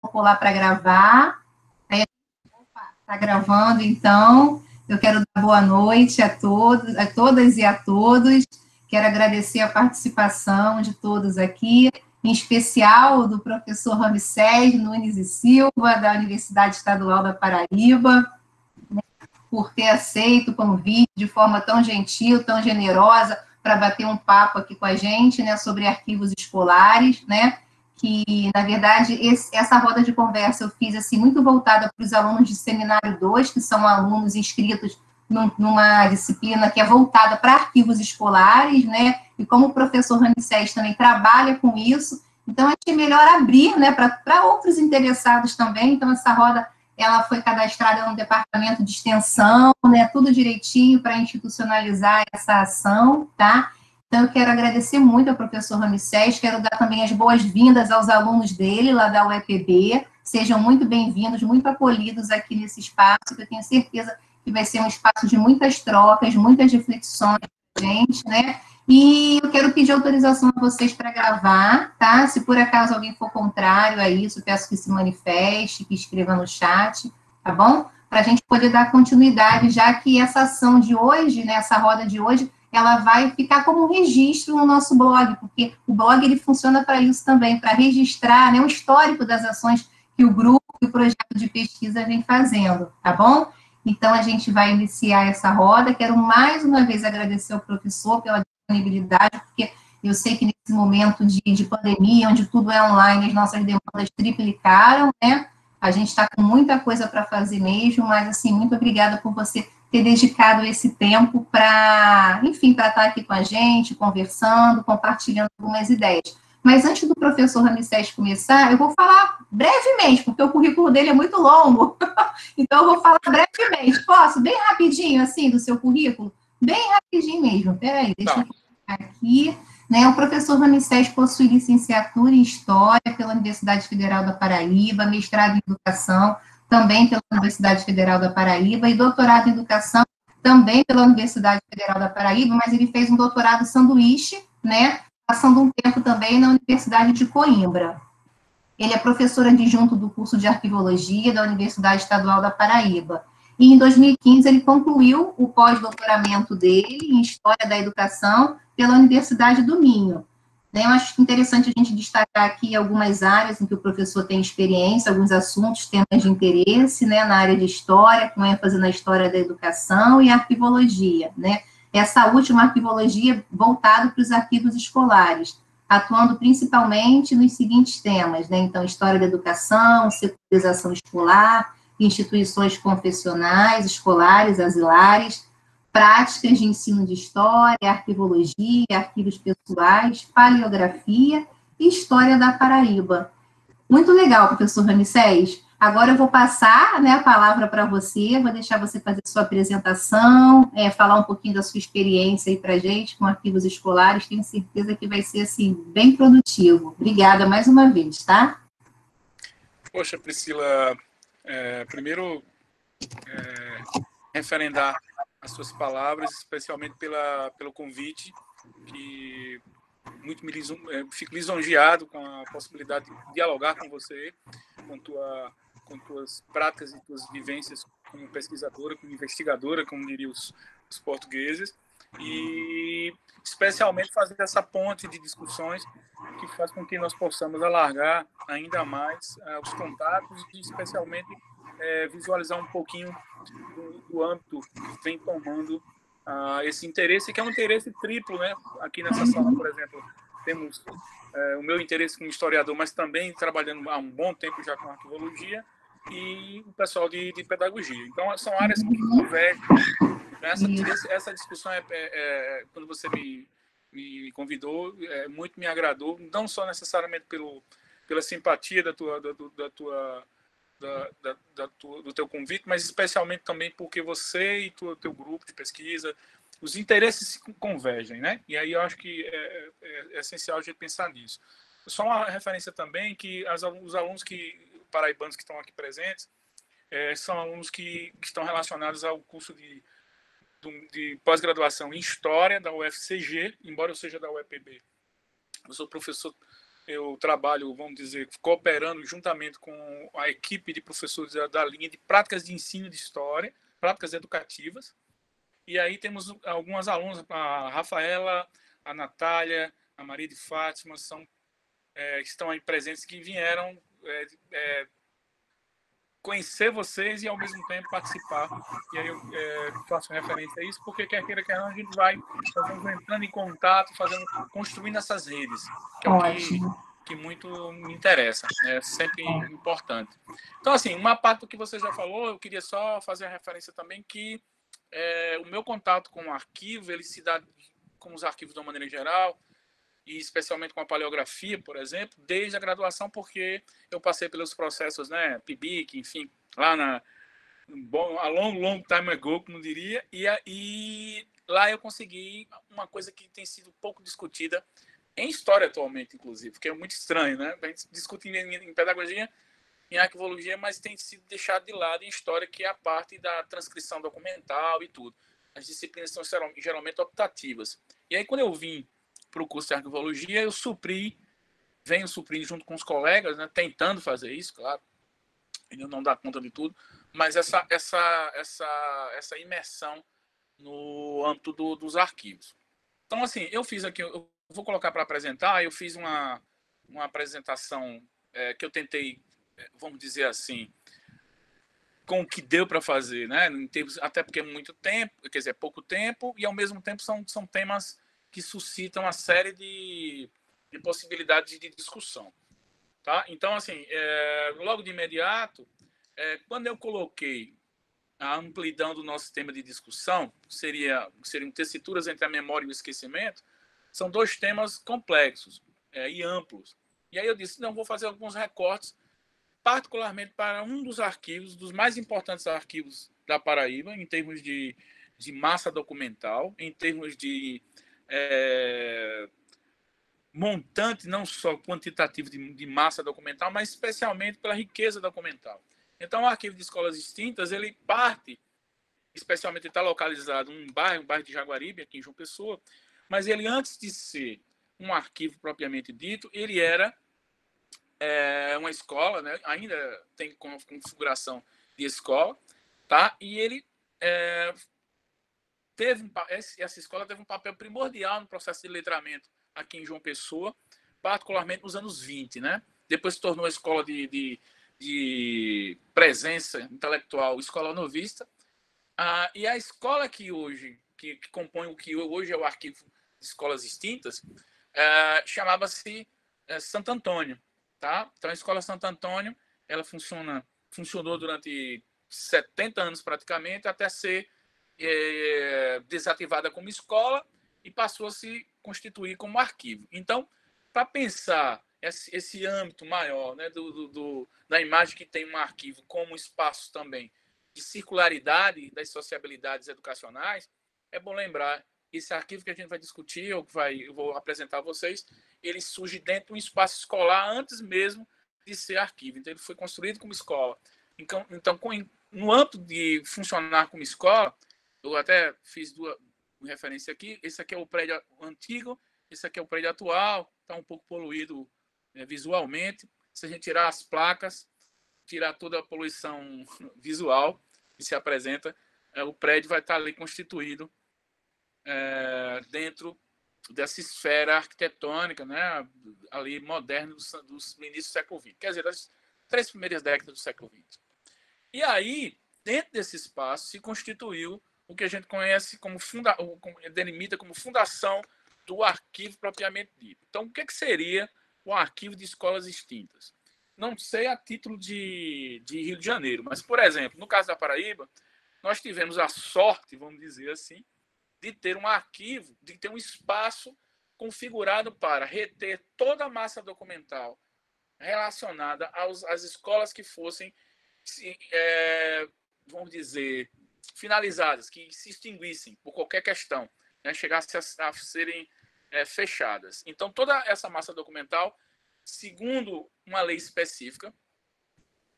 colocou lá para gravar. Aí, está gravando, então. Eu quero dar boa noite a todos, a todas e a todos. Quero agradecer a participação de todos aqui, em especial do professor Ramsés Nunes e Silva, da Universidade Estadual da Paraíba, né, por ter aceito o convite de forma tão gentil, tão generosa, para bater um papo aqui com a gente, né, sobre arquivos escolares, né, que, na verdade, essa roda de conversa eu fiz, assim, muito voltada para os alunos de Seminário 2, que são alunos inscritos numa disciplina que é voltada para arquivos escolares, né, e como o professor Ramsés também trabalha com isso, então achei melhor abrir, né, para outros interessados também, então essa roda, ela foi cadastrada no departamento de extensão, né, tudo direitinho para institucionalizar essa ação, tá? Então, eu quero agradecer muito ao professor Ramsés, quero dar também as boas-vindas aos alunos dele, lá da UEPB, sejam muito bem-vindos, muito acolhidos aqui nesse espaço, que eu tenho certeza que vai ser um espaço de muitas trocas, muitas reflexões, gente, né? E eu quero pedir autorização a vocês para gravar, tá? Se por acaso alguém for contrário a isso, peço que se manifeste, que escreva no chat, tá bom? Para a gente poder dar continuidade, já que essa ação de hoje, né, essa roda de hoje, ela vai ficar como um registro no nosso blog, porque o blog ele funciona para isso também, para registrar, né, o histórico das ações que o grupo e o projeto de pesquisa vem fazendo, tá bom? Então, a gente vai iniciar essa roda. Quero mais uma vez agradecer ao professor pela disponibilidade, porque eu sei que nesse momento de pandemia, onde tudo é online, as nossas demandas triplicaram, né? A gente está com muita coisa para fazer mesmo, mas, assim, muito obrigada por você ter dedicado esse tempo para, enfim, para estar aqui com a gente, conversando, compartilhando algumas ideias. Mas antes do professor Ramsés começar, eu vou falar brevemente, porque o currículo dele é muito longo, então eu vou falar brevemente. Posso? Bem rapidinho, assim, do seu currículo? Bem rapidinho mesmo. Peraí, deixa eu colocar aqui. Né, o professor Ramsés possui licenciatura em História pela Universidade Federal da Paraíba, mestrado em Educação, também pela Universidade Federal da Paraíba, e doutorado em Educação, também pela Universidade Federal da Paraíba, mas ele fez um doutorado sanduíche, né, passando um tempo também na Universidade de Coimbra. Ele é professor adjunto do curso de Arquivologia da Universidade Estadual da Paraíba. E em 2015 ele concluiu o pós-doutoramento dele em História da Educação pela Universidade do Minho. Eu acho interessante a gente destacar aqui algumas áreas em que o professor tem experiência, alguns assuntos, temas de interesse, né, na área de História, com ênfase na História da Educação e Arquivologia, né? Essa última arquivologia voltada para os arquivos escolares, atuando principalmente nos seguintes temas, né? Então, História da Educação, Secularização Escolar, instituições confessionais, escolares, asilares, práticas de ensino de história, arquivologia, arquivos pessoais, paleografia e história da Paraíba. Muito legal, professor Ramsés. Agora eu vou passar, né, a palavra para você, vou deixar você fazer sua apresentação, falar um pouquinho da sua experiência aí para a gente com arquivos escolares, tenho certeza que vai ser, assim, bem produtivo. Obrigada mais uma vez, tá? Poxa, Priscila, primeiro, referendar as suas palavras, especialmente pelo convite, que muito fico lisonjeado com a possibilidade de dialogar com você, com tuas práticas e tuas vivências como pesquisadora, como investigadora, como diriam os portugueses, e especialmente fazer essa ponte de discussões que faz com que nós possamos alargar ainda mais os contatos e especialmente visualizar um pouquinho do âmbito que vem tomando esse interesse, que é um interesse triplo, né? Aqui nessa sala, por exemplo, temos o meu interesse como historiador, mas também trabalhando há um bom tempo já com arquivologia, e o pessoal de pedagogia. Então, são áreas que convergem. Essa discussão, quando você me convidou, muito me agradou, não só necessariamente pela simpatia do teu convite, mas especialmente também porque você e teu grupo de pesquisa, os interesses se convergem, né? E aí eu acho que é essencial a gente pensar nisso. Só uma referência também que os alunos paraibanos que estão aqui presentes são alunos que estão relacionados ao curso de pós-graduação em História da UFCG, embora eu seja da UEPB. Eu sou professor eu trabalho, vamos dizer, cooperando juntamente com a equipe de professores da linha de práticas de ensino de história, práticas educativas. E aí temos algumas alunas, a Rafaela, a Natália, a Maria de Fátima, estão aí presentes, que vieram conhecer vocês e, ao mesmo tempo, participar. E aí eu faço referência a isso, porque quer queira, quer não, a gente vai entrando em contato, construindo essas redes, que é o que muito me interessa, é sempre importante. Então, assim, uma parte do que você já falou, eu queria só fazer a referência também que o meu contato com o arquivo, ele se dá com os arquivos de uma maneira geral, e especialmente com a paleografia, por exemplo, desde a graduação, porque eu passei pelos processos, né, PIBIC, enfim, lá a long time ago, como diria, e lá eu consegui uma coisa que tem sido pouco discutida em história atualmente, inclusive, porque é muito estranho, né? A gente discute em pedagogia, em arquivologia, mas tem sido deixado de lado em história, que é a parte da transcrição documental e tudo. As disciplinas são geralmente optativas. E aí, quando eu vim para o curso de arquivologia, eu venho suprindo junto com os colegas, né, tentando fazer isso, claro, ainda não dá conta de tudo, mas essa imersão no âmbito dos arquivos. Então, assim, eu fiz aqui, eu vou colocar para apresentar, eu fiz uma apresentação que eu tentei, vamos dizer assim, com o que deu para fazer, né? Até porque é muito tempo, quer dizer, é pouco tempo, e ao mesmo tempo são temas que suscitam uma série de possibilidades de discussão. Tá? Então, assim, logo de imediato, quando eu coloquei a amplidão do nosso tema de discussão, seriam tessituras entre a memória e o esquecimento, são dois temas complexos e amplos. E aí eu disse, não, vou fazer alguns recortes, particularmente para um dos arquivos, dos mais importantes arquivos da Paraíba, em termos de massa documental, em termos de montante, não só quantitativo de massa documental, mas especialmente pela riqueza documental. Então, o arquivo de escolas extintas, ele parte, especialmente está localizado em um bairro de Jaguaribe, aqui em João Pessoa, mas ele, antes de ser um arquivo propriamente dito, ele era uma escola, né? Ainda tem configuração de escola, tá? E ele essa escola teve um papel primordial no processo de letramento aqui em João Pessoa, particularmente nos anos 20, né? Depois se tornou a escola de presença intelectual, escola novista, e a escola que hoje, que compõe o que hoje é o arquivo de escolas extintas, chamava-se Santo Antônio, tá? Então a escola Santo Antônio, ela funcionou durante 70 anos praticamente, até ser desativada como escola e passou a se constituir como arquivo. Então, para pensar esse âmbito maior, né, da imagem que tem um arquivo como espaço também de circularidade das sociabilidades educacionais, é bom lembrar, esse arquivo que a gente vai discutir, eu vou apresentar a vocês, ele surge dentro de um espaço escolar antes mesmo de ser arquivo. Então, ele foi construído como escola. Então no âmbito de funcionar como escola, eu até fiz duas referências aqui. Esse aqui é o prédio antigo, esse aqui é o prédio atual, está um pouco poluído visualmente. Se a gente tirar as placas, tirar toda a poluição visual que se apresenta, o prédio vai estar ali constituído dentro dessa esfera arquitetônica, né, ali moderna dos inícios do século XX, quer dizer, das 3 primeiras décadas do século XX. E aí, dentro desse espaço, se constituiu o que a gente conhece delimita como fundação do arquivo propriamente dito. Então, o que seria o arquivo de escolas extintas? Não sei a título de Rio de Janeiro, mas, por exemplo, no caso da Paraíba, nós tivemos a sorte, vamos dizer assim, de ter um arquivo, de ter um espaço configurado para reter toda a massa documental relacionada às escolas que fossem, vamos dizer, finalizadas, que se extinguissem por qualquer questão, né, chegassem a serem fechadas. Então, toda essa massa documental, segundo uma lei específica,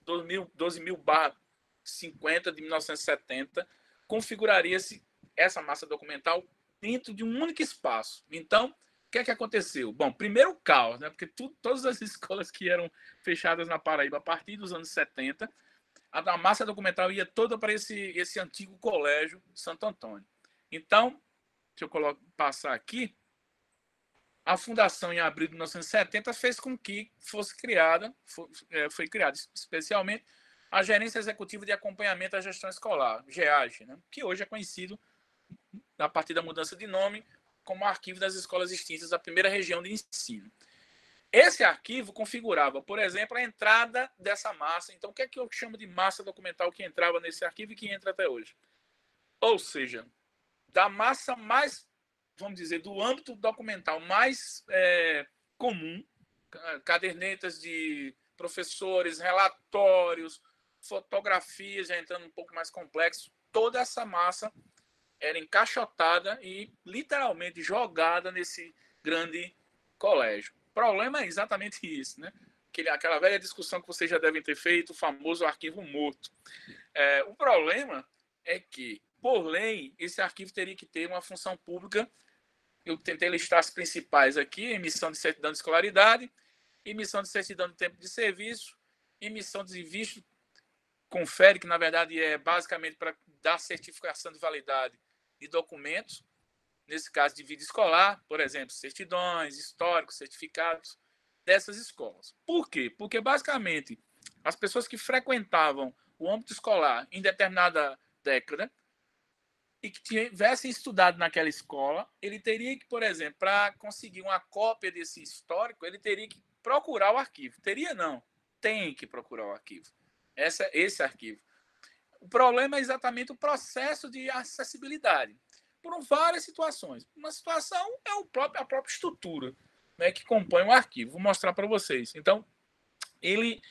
12.000/50 de 1970, configuraria-se essa massa documental dentro de um único espaço. Então, o que é que aconteceu? Bom, primeiro o caos, né? Porque todas as escolas que eram fechadas na Paraíba a partir dos anos 70, a massa documental ia toda para esse antigo colégio Santo Antônio. Então, deixa eu passar aqui, a fundação em abril de 1970 fez com que foi criada especialmente a Gerência Executiva de Acompanhamento à Gestão Escolar, GEAGE, né? Que hoje é conhecido, a partir da mudança de nome, como Arquivo das Escolas Extintas da Primeira Região de Ensino. Esse arquivo configurava, por exemplo, a entrada dessa massa. Então, o que é que eu chamo de massa documental que entrava nesse arquivo e que entra até hoje? Ou seja, da massa mais, vamos dizer, do âmbito documental mais comum, cadernetas de professores, relatórios, fotografias, já entrando um pouco mais complexo, toda essa massa era encaixotada e literalmente jogada nesse grande colégio. O problema é exatamente isso, né? Aquela velha discussão que vocês já devem ter feito, o famoso arquivo morto. O problema é que, por lei, esse arquivo teria que ter uma função pública. Eu tentei listar as principais aqui: emissão de certidão de escolaridade, emissão de certidão de tempo de serviço, emissão de visto confere, que na verdade é basicamente para dar certificação de validade de documentos, nesse caso de vida escolar, por exemplo, certidões, históricos, certificados dessas escolas. Por quê? Porque basicamente as pessoas que frequentavam o âmbito escolar em determinada década e que tivessem estudado naquela escola, ele teria que, por exemplo, para conseguir uma cópia desse histórico, ele teria que procurar o arquivo. Teria não, tem que procurar o arquivo. Esse arquivo. O problema é exatamente o processo de acessibilidade, por várias situações. Uma situação é a própria estrutura, né, que compõe o arquivo. Vou mostrar para vocês. Então, ele,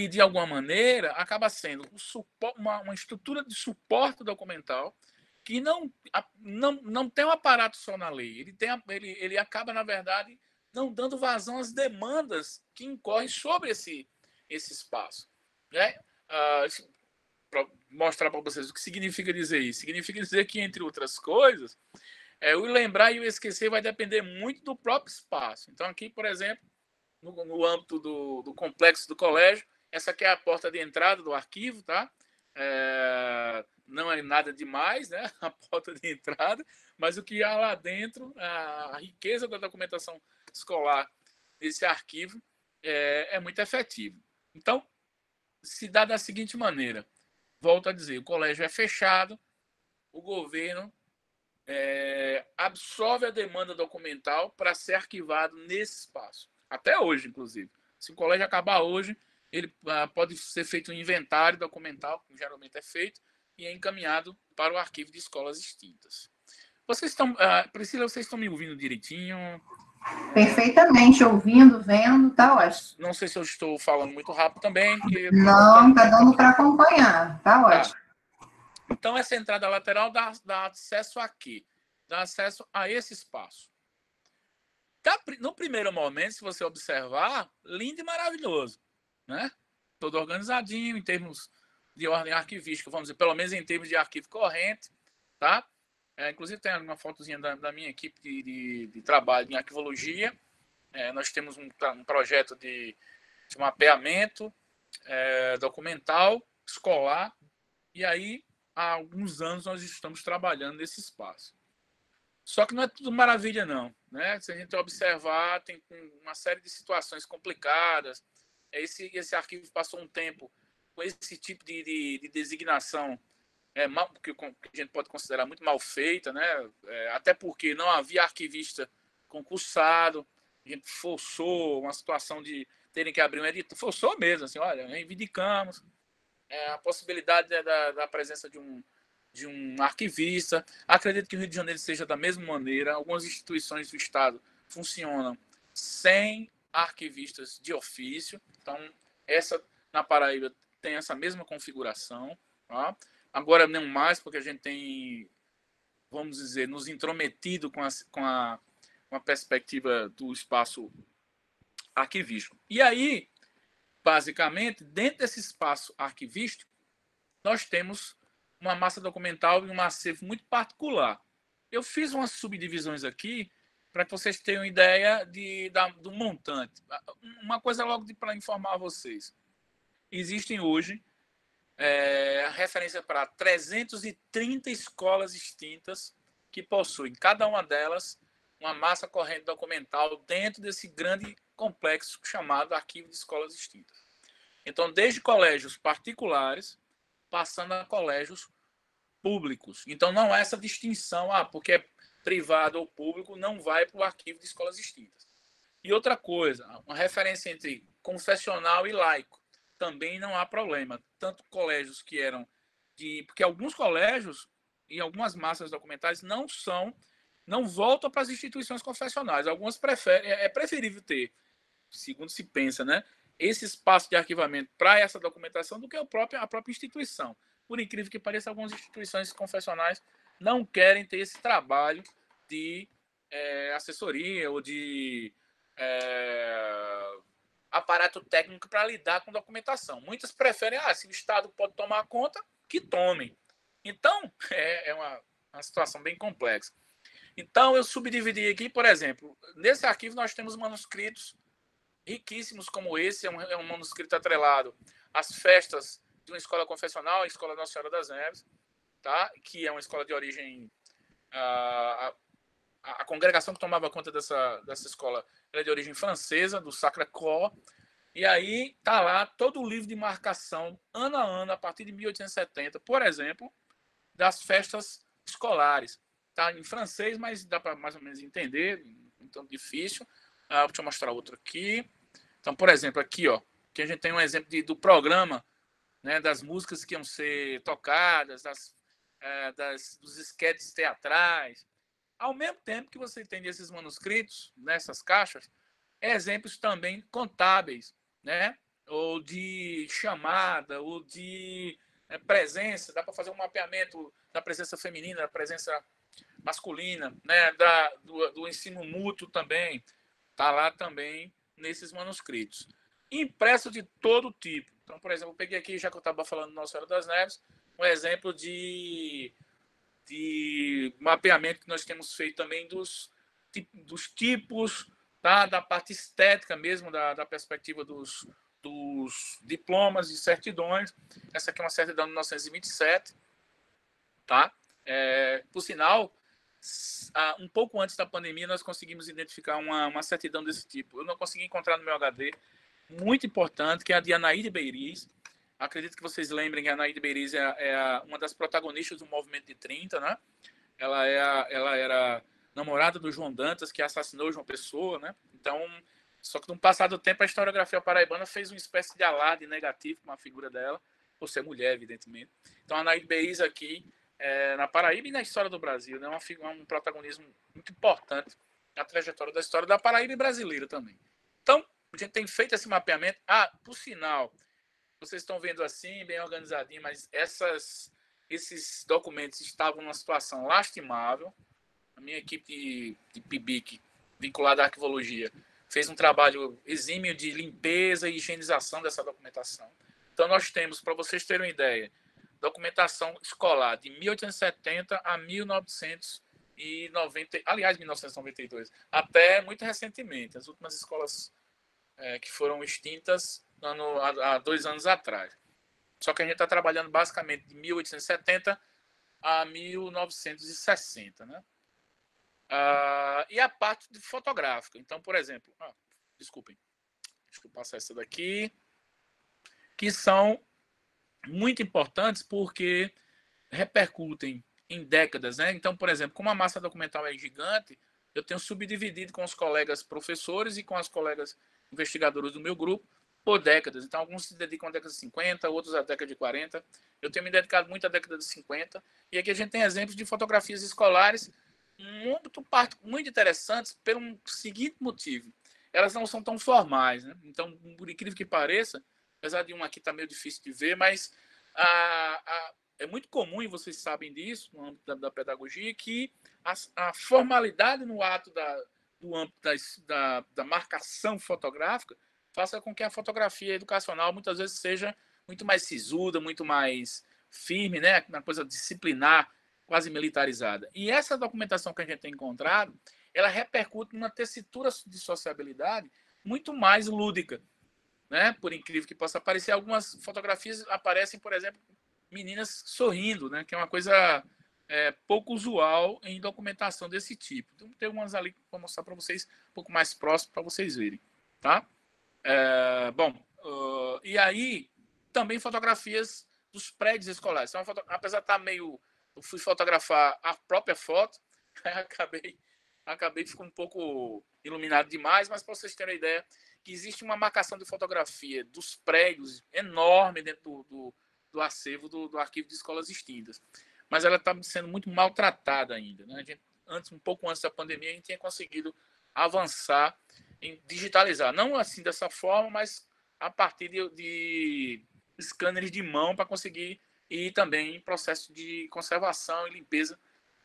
de alguma maneira, acaba sendo uma estrutura de suporte documental que não tem um aparato só na lei. Ele acaba, na verdade, não dando vazão às demandas que incorrem sobre esse espaço. Né? Para mostrar para vocês o que significa dizer isso. Significa dizer que, entre outras coisas, o lembrar e o esquecer vai depender muito do próprio espaço. Então, aqui, por exemplo, no âmbito do complexo do colégio, essa aqui é a porta de entrada do arquivo, tá? Não é nada demais, né? A porta de entrada, mas o que há lá dentro, a riqueza da documentação escolar desse arquivo é muito efetivo. Então, se dá da seguinte maneira: volto a dizer, o colégio é fechado, o governo absorve a demanda documental para ser arquivado nesse espaço. Até hoje, inclusive. Se o colégio acabar hoje, ele pode ser feito um inventário documental, como geralmente é feito, e é encaminhado para o arquivo de escolas extintas. Vocês estão, Priscila, vocês estão me ouvindo direitinho? Perfeitamente, ouvindo, vendo, tá ótimo. Não sei se eu estou falando muito rápido também. Não, tá dando para acompanhar, tá ótimo. Então, essa entrada lateral dá acesso aqui, dá acesso a esse espaço. No primeiro momento, se você observar, lindo e maravilhoso, né? Todo organizadinho em termos de ordem arquivística, vamos dizer, pelo menos em termos de arquivo corrente, tá? Inclusive tem uma fotozinha da minha equipe de trabalho em arquivologia. Nós temos um projeto de mapeamento documental escolar, e aí há alguns anos nós estamos trabalhando nesse espaço. Só que não é tudo maravilha, não. Né? Se a gente observar, tem uma série de situações complicadas. Esse arquivo passou um tempo com esse tipo de designação que a gente pode considerar muito mal feita, né? Até porque não havia arquivista concursado. A gente forçou uma situação de terem que abrir um edital. Forçou mesmo, assim, olha, reivindicamos a possibilidade da presença de um arquivista. Acredito que o Rio de Janeiro seja da mesma maneira. Algumas instituições do Estado funcionam sem arquivistas de ofício. Então, na Paraíba tem essa mesma configuração. Tá? Agora, não mais, porque a gente tem, vamos dizer, nos intrometido com a perspectiva do espaço arquivístico. E aí, basicamente, dentro desse espaço arquivístico, nós temos uma massa documental e um acervo muito particular. Eu fiz umas subdivisões aqui para que vocês tenham ideia do montante. Uma coisa logo para informar vocês. Existem hoje referência para 330 escolas extintas que possuem, cada uma delas, uma massa corrente documental dentro desse grande complexo chamado Arquivo de Escolas Extintas. Então, desde colégios particulares, passando a colégios públicos. Então, não há essa distinção, porque é privado ou público, não vai para o Arquivo de Escolas Extintas. E outra coisa, uma referência entre confessional e laico. Também não há problema. Tanto colégios que eram porque alguns colégios e algumas massas documentais não voltam para as instituições confessionais. Algumas preferem, é preferível ter, segundo se pensa, né, esse espaço de arquivamento para essa documentação do que a própria instituição. Por incrível que pareça, algumas instituições confessionais não querem ter esse trabalho de assessoria ou de aparato técnico para lidar com documentação. Muitas preferem, se o Estado pode tomar conta, que tomem. Então, é uma situação bem complexa. Então, eu subdividi aqui, por exemplo, nesse arquivo nós temos manuscritos riquíssimos como esse, é um manuscrito atrelado às festas de uma escola confessional, a Escola Nossa Senhora das Neves, tá? Que é uma escola de origem... A congregação que tomava conta dessa escola era de origem francesa, do Sacré-Cœur, e aí está lá todo o livro de marcação, ano a ano, a partir de 1870, por exemplo, das festas escolares. Está em francês, mas dá para mais ou menos entender, então difícil. Deixa eu mostrar outro aqui. Então, por exemplo, aqui, que a gente tem um exemplo do programa, né, das músicas que iam ser tocadas, dos esquetes teatrais. Ao mesmo tempo que você tem nesses manuscritos, nessas caixas, exemplos também contábeis, né? Ou de chamada, ou de presença. Dá para fazer um mapeamento da presença feminina, da presença masculina, né? Do ensino mútuo também. Está lá também nesses manuscritos. Impresso de todo tipo. Então, por exemplo, eu peguei aqui, já que eu estava falando do Nossa Senhora das Neves, um exemplo de mapeamento que nós temos feito também dos tipos, tá? Da parte estética mesmo, da perspectiva dos diplomas e certidões. Essa aqui é uma certidão de 1927, tá? Por sinal, um pouco antes da pandemia, nós conseguimos identificar uma certidão desse tipo. Eu não consegui encontrar no meu HD, muito importante, que é a de Anaíde Beiriz. Acredito que vocês lembrem que a Anaíde Beiriz é uma das protagonistas do movimento de 30, né? Ela era namorada do João Dantas, que assassinou João Pessoa, né? Então, só que no passado do tempo, a historiografia paraibana fez uma espécie de alarde negativo com a figura dela, por ser mulher, evidentemente. Então, a Anaíde Beiriz aqui, na Paraíba e na história do Brasil, né? Um protagonismo muito importante na trajetória da história da Paraíba e brasileira também. Então, a gente tem feito esse mapeamento. Por sinal, vocês estão vendo assim, bem organizadinho, mas esses documentos estavam numa situação lastimável. A minha equipe de PIBIC, vinculada à arquivologia, fez um trabalho exímio de limpeza e higienização dessa documentação. Então, nós temos, para vocês terem uma ideia, documentação escolar de 1870 a 1990, aliás, 1992, até muito recentemente, as últimas escolas que foram extintas há 2 anos atrás. Só que a gente está trabalhando basicamente de 1870 a 1960, né? E a parte fotográfica. Então, por exemplo, desculpem, deixa eu passar essa daqui, que são muito importantes porque repercutem em décadas, né? Então, por exemplo, como a massa documental é gigante, eu tenho subdividido com os colegas professores e com as colegas investigadoras do meu grupo por décadas. Então, alguns se dedicam à década de 50, outros à década de 40. Eu tenho me dedicado muito à década de 50. E aqui a gente tem exemplos de fotografias escolares muito interessantes pelo seguinte motivo. Elas não são tão formais, né? Então, por incrível que pareça, apesar de uma aqui estar meio difícil de ver, mas é muito comum, e vocês sabem disso, no âmbito da pedagogia, que a formalidade no ato do âmbito da marcação fotográfica faça com que a fotografia educacional muitas vezes seja muito mais sisuda, muito mais firme, né? Uma coisa disciplinar, quase militarizada. E essa documentação que a gente tem encontrado, ela repercute numa tessitura de sociabilidade muito mais lúdica, né? Por incrível que possa parecer, algumas fotografias aparecem, por exemplo, meninas sorrindo, né? Que é uma coisa pouco usual em documentação desse tipo. Então, tem umas ali que vou mostrar para vocês um pouco mais próximo para vocês verem, tá? E aí também fotografias dos prédios escolares. Então, apesar de estar meio, eu fui fotografar a própria foto, acabei ficando um pouco iluminado demais, mas para vocês terem uma ideia, que existe uma marcação de fotografia dos prédios enorme dentro do acervo do arquivo de escolas extintas. Mas ela está sendo muito maltratada ainda, né? Um pouco antes da pandemia, a gente tinha conseguido avançar em digitalizar. Não assim dessa forma, mas a partir de scanners de mão para conseguir ir também em processo de conservação e limpeza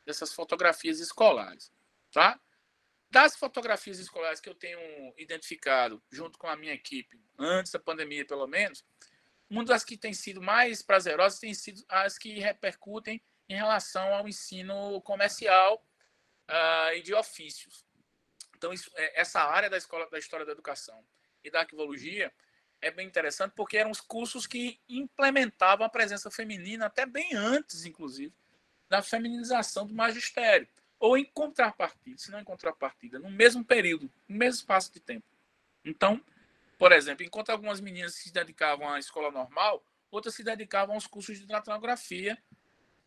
dessas fotografias escolares. Tá? Das fotografias escolares que eu tenho identificado junto com a minha equipe, antes da pandemia pelo menos, uma das que tem sido mais prazerosas tem sido as que repercutem em relação ao ensino comercial e de ofícios. Então, essa área da história da educação e da arquivologia é bem interessante porque eram os cursos que implementavam a presença feminina até bem antes, inclusive, da feminização do magistério. Ou em contrapartida, se não em contrapartida, no mesmo período, no mesmo espaço de tempo. Então, por exemplo, enquanto algumas meninas se dedicavam à escola normal, outras se dedicavam aos cursos de datilografia,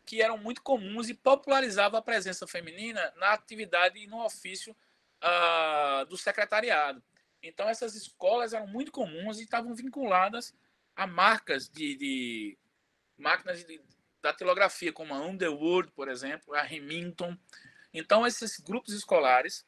que eram muito comuns e popularizavam a presença feminina na atividade e no ofício do secretariado. Então, essas escolas eram muito comuns e estavam vinculadas a marcas de máquinas de datilografia, como a Underwood, por exemplo, a Remington. Então, esses grupos escolares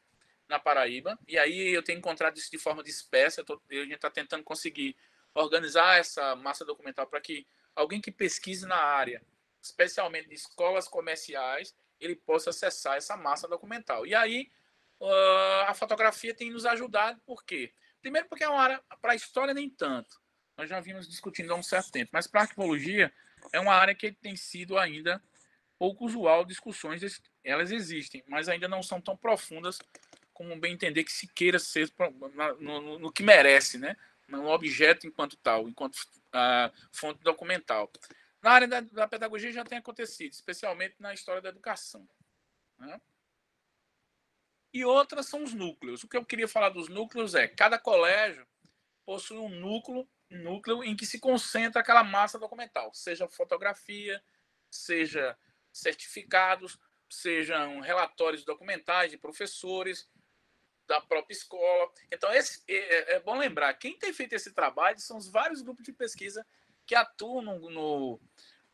na Paraíba, e aí eu tenho encontrado isso de forma dispersa, a gente está tentando conseguir organizar essa massa documental para que alguém que pesquise na área, especialmente de escolas comerciais, ele possa acessar essa massa documental. E aí, a fotografia tem nos ajudado, por quê? Primeiro porque é uma área, para a história nem tanto, nós já vimos discutindo há um certo tempo, mas para a arquivologia é uma área que tem sido ainda pouco usual, discussões, elas existem, mas ainda não são tão profundas como bem entender que se queira ser no que merece, né? No objeto enquanto tal, enquanto fonte documental. Na área da pedagogia já tem acontecido, especialmente na história da educação, né? E outras são os núcleos. O que eu queria falar dos núcleos é cada colégio possui um núcleo em que se concentra aquela massa documental, seja fotografia, seja certificados, sejam relatórios documentais de professores da própria escola. Então, é bom lembrar, quem tem feito esse trabalho são os vários grupos de pesquisa que atuam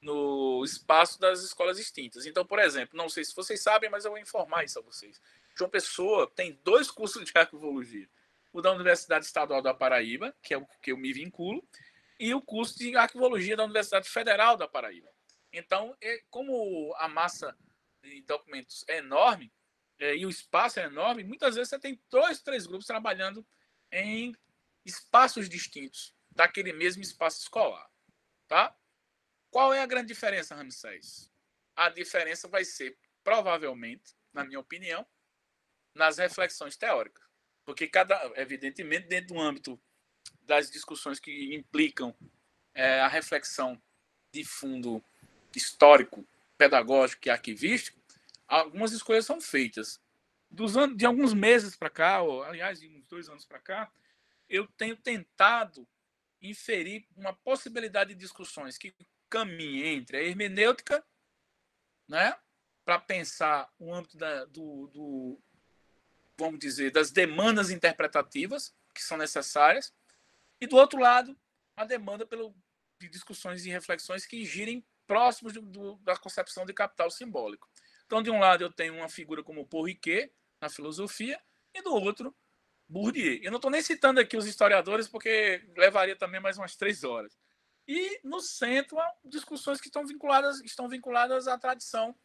no espaço das escolas extintas. Então, por exemplo, não sei se vocês sabem, mas eu vou informar isso a vocês. João Pessoa tem 2 cursos de arquivologia. O da Universidade Estadual da Paraíba, que é o que eu me vinculo, e o curso de arquivologia da Universidade Federal da Paraíba. Então, como a massa de documentos é enorme, e o espaço é enorme, muitas vezes você tem 2, 3 grupos trabalhando em espaços distintos daquele mesmo espaço escolar. Tá? Qual é a grande diferença, Ramsés? A diferença vai ser, provavelmente, na minha opinião, nas reflexões teóricas. Porque evidentemente, dentro do âmbito das discussões que implicam a reflexão de fundo histórico, pedagógico e arquivístico, algumas escolhas são feitas. De alguns meses para cá, ou aliás, de uns 2 anos para cá, eu tenho tentado inferir uma possibilidade de discussões que caminhem entre a hermenêutica, né, para pensar o âmbito vamos dizer, das demandas interpretativas que são necessárias, e do outro lado, a demanda de discussões e reflexões que girem próximos da concepção de capital simbólico. Então, de um lado, eu tenho uma figura como Paul Ricoeur, na filosofia, e do outro, Bourdieu. Eu não estou nem citando aqui os historiadores, porque levaria também mais umas 3 horas. E no centro, discussões que estão vinculadas à tradição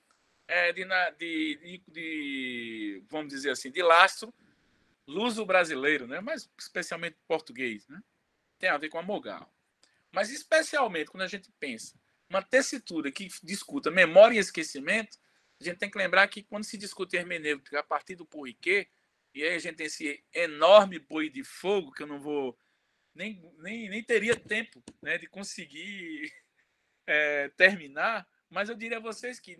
vamos dizer assim, de lastro luso-brasileiro, né? Mas especialmente português, né? Tem a ver com a Mogal. Mas especialmente quando a gente pensa uma tessitura que discuta memória e esquecimento, a gente tem que lembrar que quando se discute hermenêutica a partir do Paul Ricoeur, e aí a gente tem esse enorme boi de fogo, que eu não vou... Nem teria tempo, né, de conseguir terminar, mas eu diria a vocês que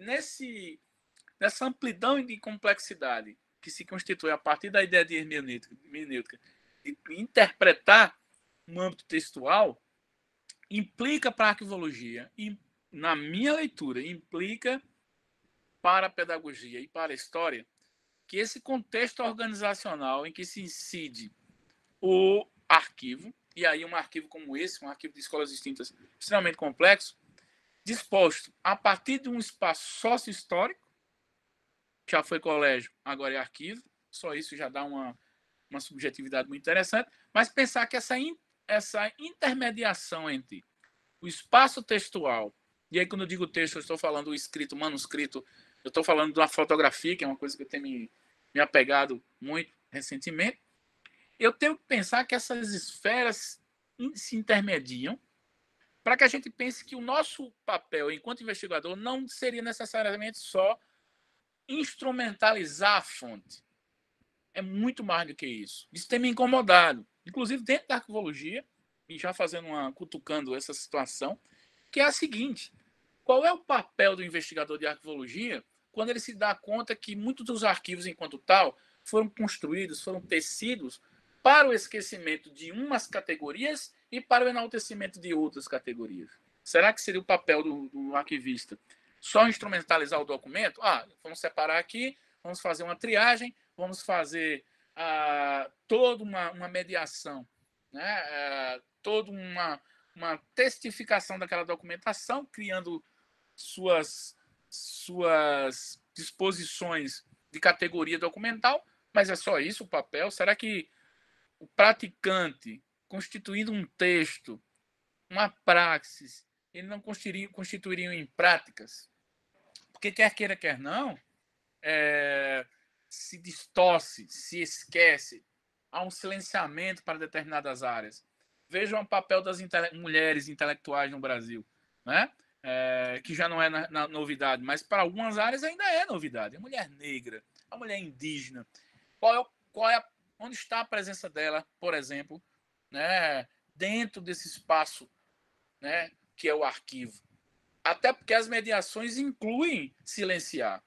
nessa amplidão de complexidade que se constitui a partir da ideia de hermenêutica, de interpretar um âmbito textual, implica para a arquivologia, e, na minha leitura, implica para a pedagogia e para a história, que esse contexto organizacional em que se incide o arquivo, e aí um arquivo como esse, um arquivo de escolas distintas, extremamente complexo, disposto a partir de um espaço sócio-histórico, já foi colégio, agora é arquivo, só isso já dá uma subjetividade muito interessante, mas pensar que essa intermediação entre o espaço textual, e aí quando eu digo texto, eu estou falando do escrito, manuscrito, eu estou falando de uma fotografia, que é uma coisa que eu tenho me apegado muito recentemente, eu tenho que pensar que essas esferas se intermediam para que a gente pense que o nosso papel enquanto investigador não seria necessariamente só instrumentalizar a fonte. É muito mais do que isso. Isso tem me incomodado, inclusive dentro da arquivologia, e já cutucando essa situação, que é a seguinte: qual é o papel do investigador de arquivologia quando ele se dá conta que muitos dos arquivos, enquanto tal, foram construídos, foram tecidos para o esquecimento de umas categorias e para o enaltecimento de outras categorias? Será que seria o papel do arquivista só instrumentalizar o documento? Vamos separar aqui, vamos fazer uma triagem, vamos fazer toda uma mediação, né? Toda uma testificação daquela documentação, criando suas disposições de categoria documental, mas é só isso o papel? Será que o praticante, constituindo um texto, uma praxis, ele não constituiriam em práticas? Porque quer queira, quer não, se distorce, se esquece, há um silenciamento para determinadas áreas. Vejam o papel das mulheres intelectuais no Brasil, né? Que já não é na novidade, mas para algumas áreas ainda é novidade. A mulher negra, a mulher indígena, onde está a presença dela, por exemplo, né, dentro desse espaço, né, que é o arquivo? Até porque as mediações incluem silenciar,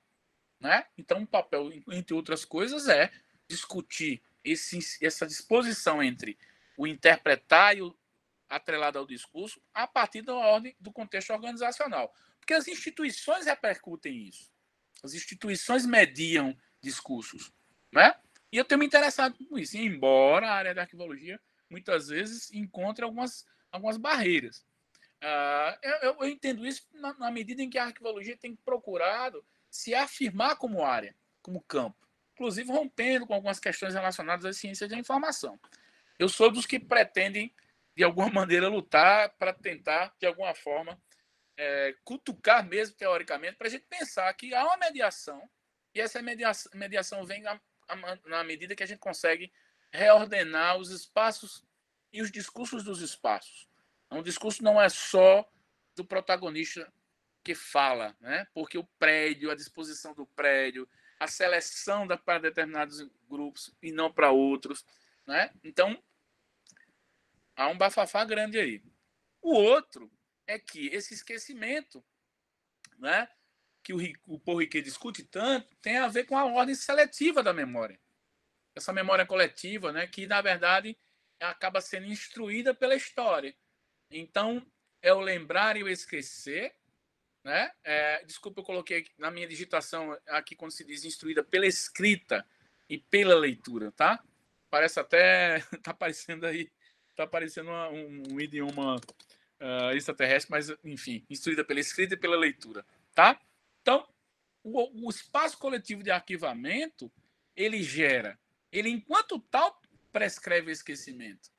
né? Então, o papel, entre outras coisas, é discutir essa disposição entre o interpretar e o atrelado ao discurso a partir da ordem do contexto organizacional. Porque as instituições repercutem isso. As instituições mediam discursos, né? E eu tenho me interessado com isso, embora a área da arquivologia muitas vezes encontre algumas barreiras. Eu entendo isso na medida em que a arquivologia tem procurado se afirmar como área, como campo, inclusive rompendo com algumas questões relacionadas às ciências da informação. Eu sou dos que pretendem, de alguma maneira, lutar para tentar, de alguma forma, cutucar mesmo, teoricamente, para a gente pensar que há uma mediação, e essa mediação vem na medida que a gente consegue reordenar os espaços e os discursos dos espaços. Um discurso não é só do protagonista que fala, né? Porque o prédio, a disposição do prédio, a seleção para determinados grupos e não para outros, né? Então, há um bafafá grande aí. O outro é que esse esquecimento, né, que o Paul Ricoeur discute tanto, tem a ver com a ordem seletiva da memória. Essa memória coletiva, né, que, na verdade, acaba sendo instruída pela história. Então, é o lembrar e o esquecer, né? Desculpa, eu coloquei na minha digitação aqui quando se diz instruída pela escrita e pela leitura, tá? Parece até tá parecendo um idioma extraterrestre, mas enfim, instruída pela escrita e pela leitura, tá? Então, o espaço coletivo de arquivamento, ele enquanto tal prescreve o esquecimento,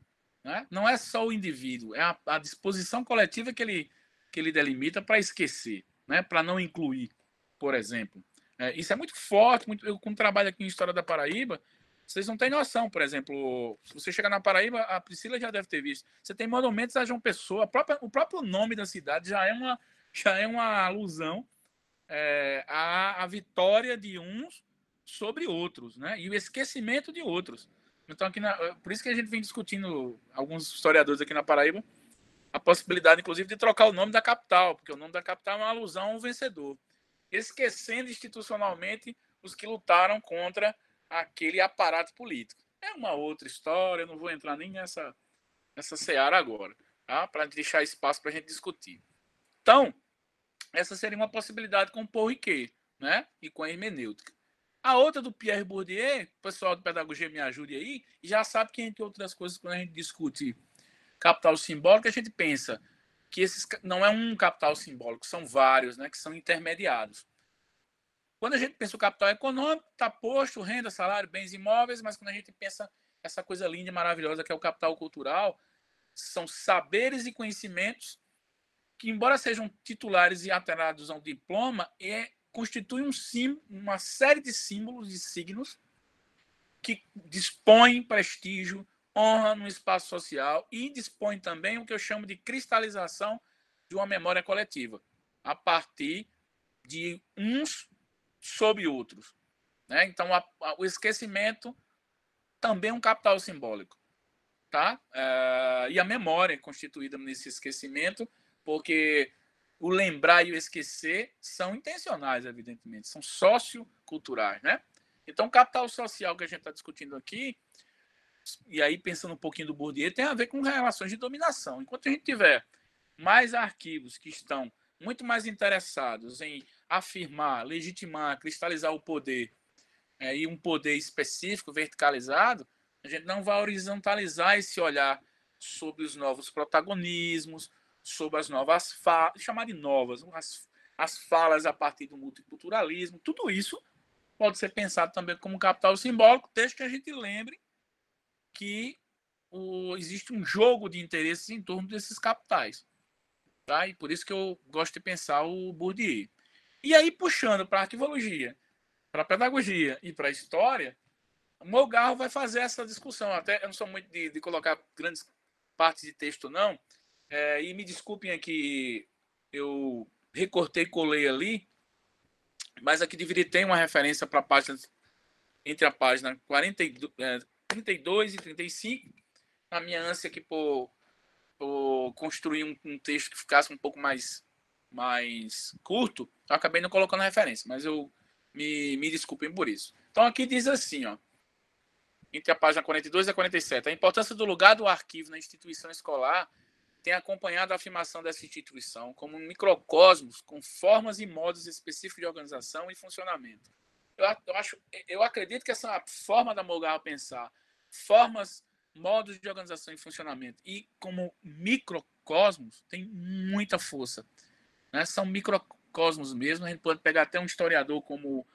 né? Não é só o indivíduo, é a disposição coletiva que ele delimita para esquecer, né? Para não incluir, por exemplo. Isso é muito forte. Eu, como trabalho aqui em História da Paraíba, vocês não têm noção. Por exemplo, se você chegar na Paraíba, a Priscila já deve ter visto, você tem monumentos a João Pessoa, o próprio nome da cidade já é uma alusão a vitória de uns sobre outros, né? E o esquecimento de outros. Então, por isso que a gente vem discutindo, alguns historiadores aqui na Paraíba, a possibilidade, inclusive, de trocar o nome da capital, porque o nome da capital é uma alusão a um vencedor, esquecendo institucionalmente os que lutaram contra aquele aparato político. É uma outra história, eu não vou entrar nem nessa seara agora, tá? Para deixar espaço para a gente discutir. Então, essa seria uma possibilidade com o Paul Ricoeur, né? E com a hermenêutica. A outra do Pierre Bourdieu, o pessoal de pedagogia me ajude aí, já sabe que, entre outras coisas, quando a gente discute capital simbólico, a gente pensa que esses não é um capital simbólico, são vários, né, que são intermediados. Quando a gente pensa o capital econômico, está posto renda, salário, bens imóveis, mas quando a gente pensa essa coisa linda e maravilhosa que é o capital cultural, são saberes e conhecimentos que, embora sejam titulares e atrelados a um diploma, constituem uma série de símbolos e signos que dispõem prestígio, honra no espaço social e dispõe também o que eu chamo de cristalização de uma memória coletiva, a partir de uns sobre outros, né? Então, o esquecimento também é um capital simbólico, tá? E a memória é constituída nesse esquecimento, porque o lembrar e o esquecer são intencionais, evidentemente, são socioculturais, né? Então, o capital social que a gente está discutindo aqui, e aí pensando um pouquinho do Bourdieu, tem a ver com relações de dominação. Enquanto a gente tiver mais arquivos que estão muito mais interessados em afirmar, legitimar, cristalizar o poder, e um poder específico, verticalizado, a gente não vai horizontalizar esse olhar sobre os novos protagonismos, sobre as novas falas, chamar de novas, as falas a partir do multiculturalismo, tudo isso pode ser pensado também como capital simbólico, desde que a gente lembre que existe um jogo de interesses em torno desses capitais. Tá? E por isso que eu gosto de pensar o Bourdieu. E aí, puxando para a arquivologia, para a pedagogia e para a história, o Mogarro vai fazer essa discussão. Até eu não sou muito de colocar grandes partes de texto, não. E me desculpem aqui, eu recortei e colei ali, mas aqui deveria ter uma referência para a página, entre a página 32 e 35, na minha ânsia aqui por construir um texto que ficasse um pouco mais curto, eu acabei não colocando a referência, mas me desculpem por isso. Então aqui diz assim, ó, entre a página 42 e 47, a importância do lugar do arquivo na instituição escolar tem acompanhado a afirmação dessa instituição como um microcosmos com formas e modos específicos de organização e funcionamento. Eu acredito que essa forma da Mogarro pensar formas, modos de organização e funcionamento e como microcosmos tem muita força, né? São microcosmos mesmo. A gente pode pegar até um historiador como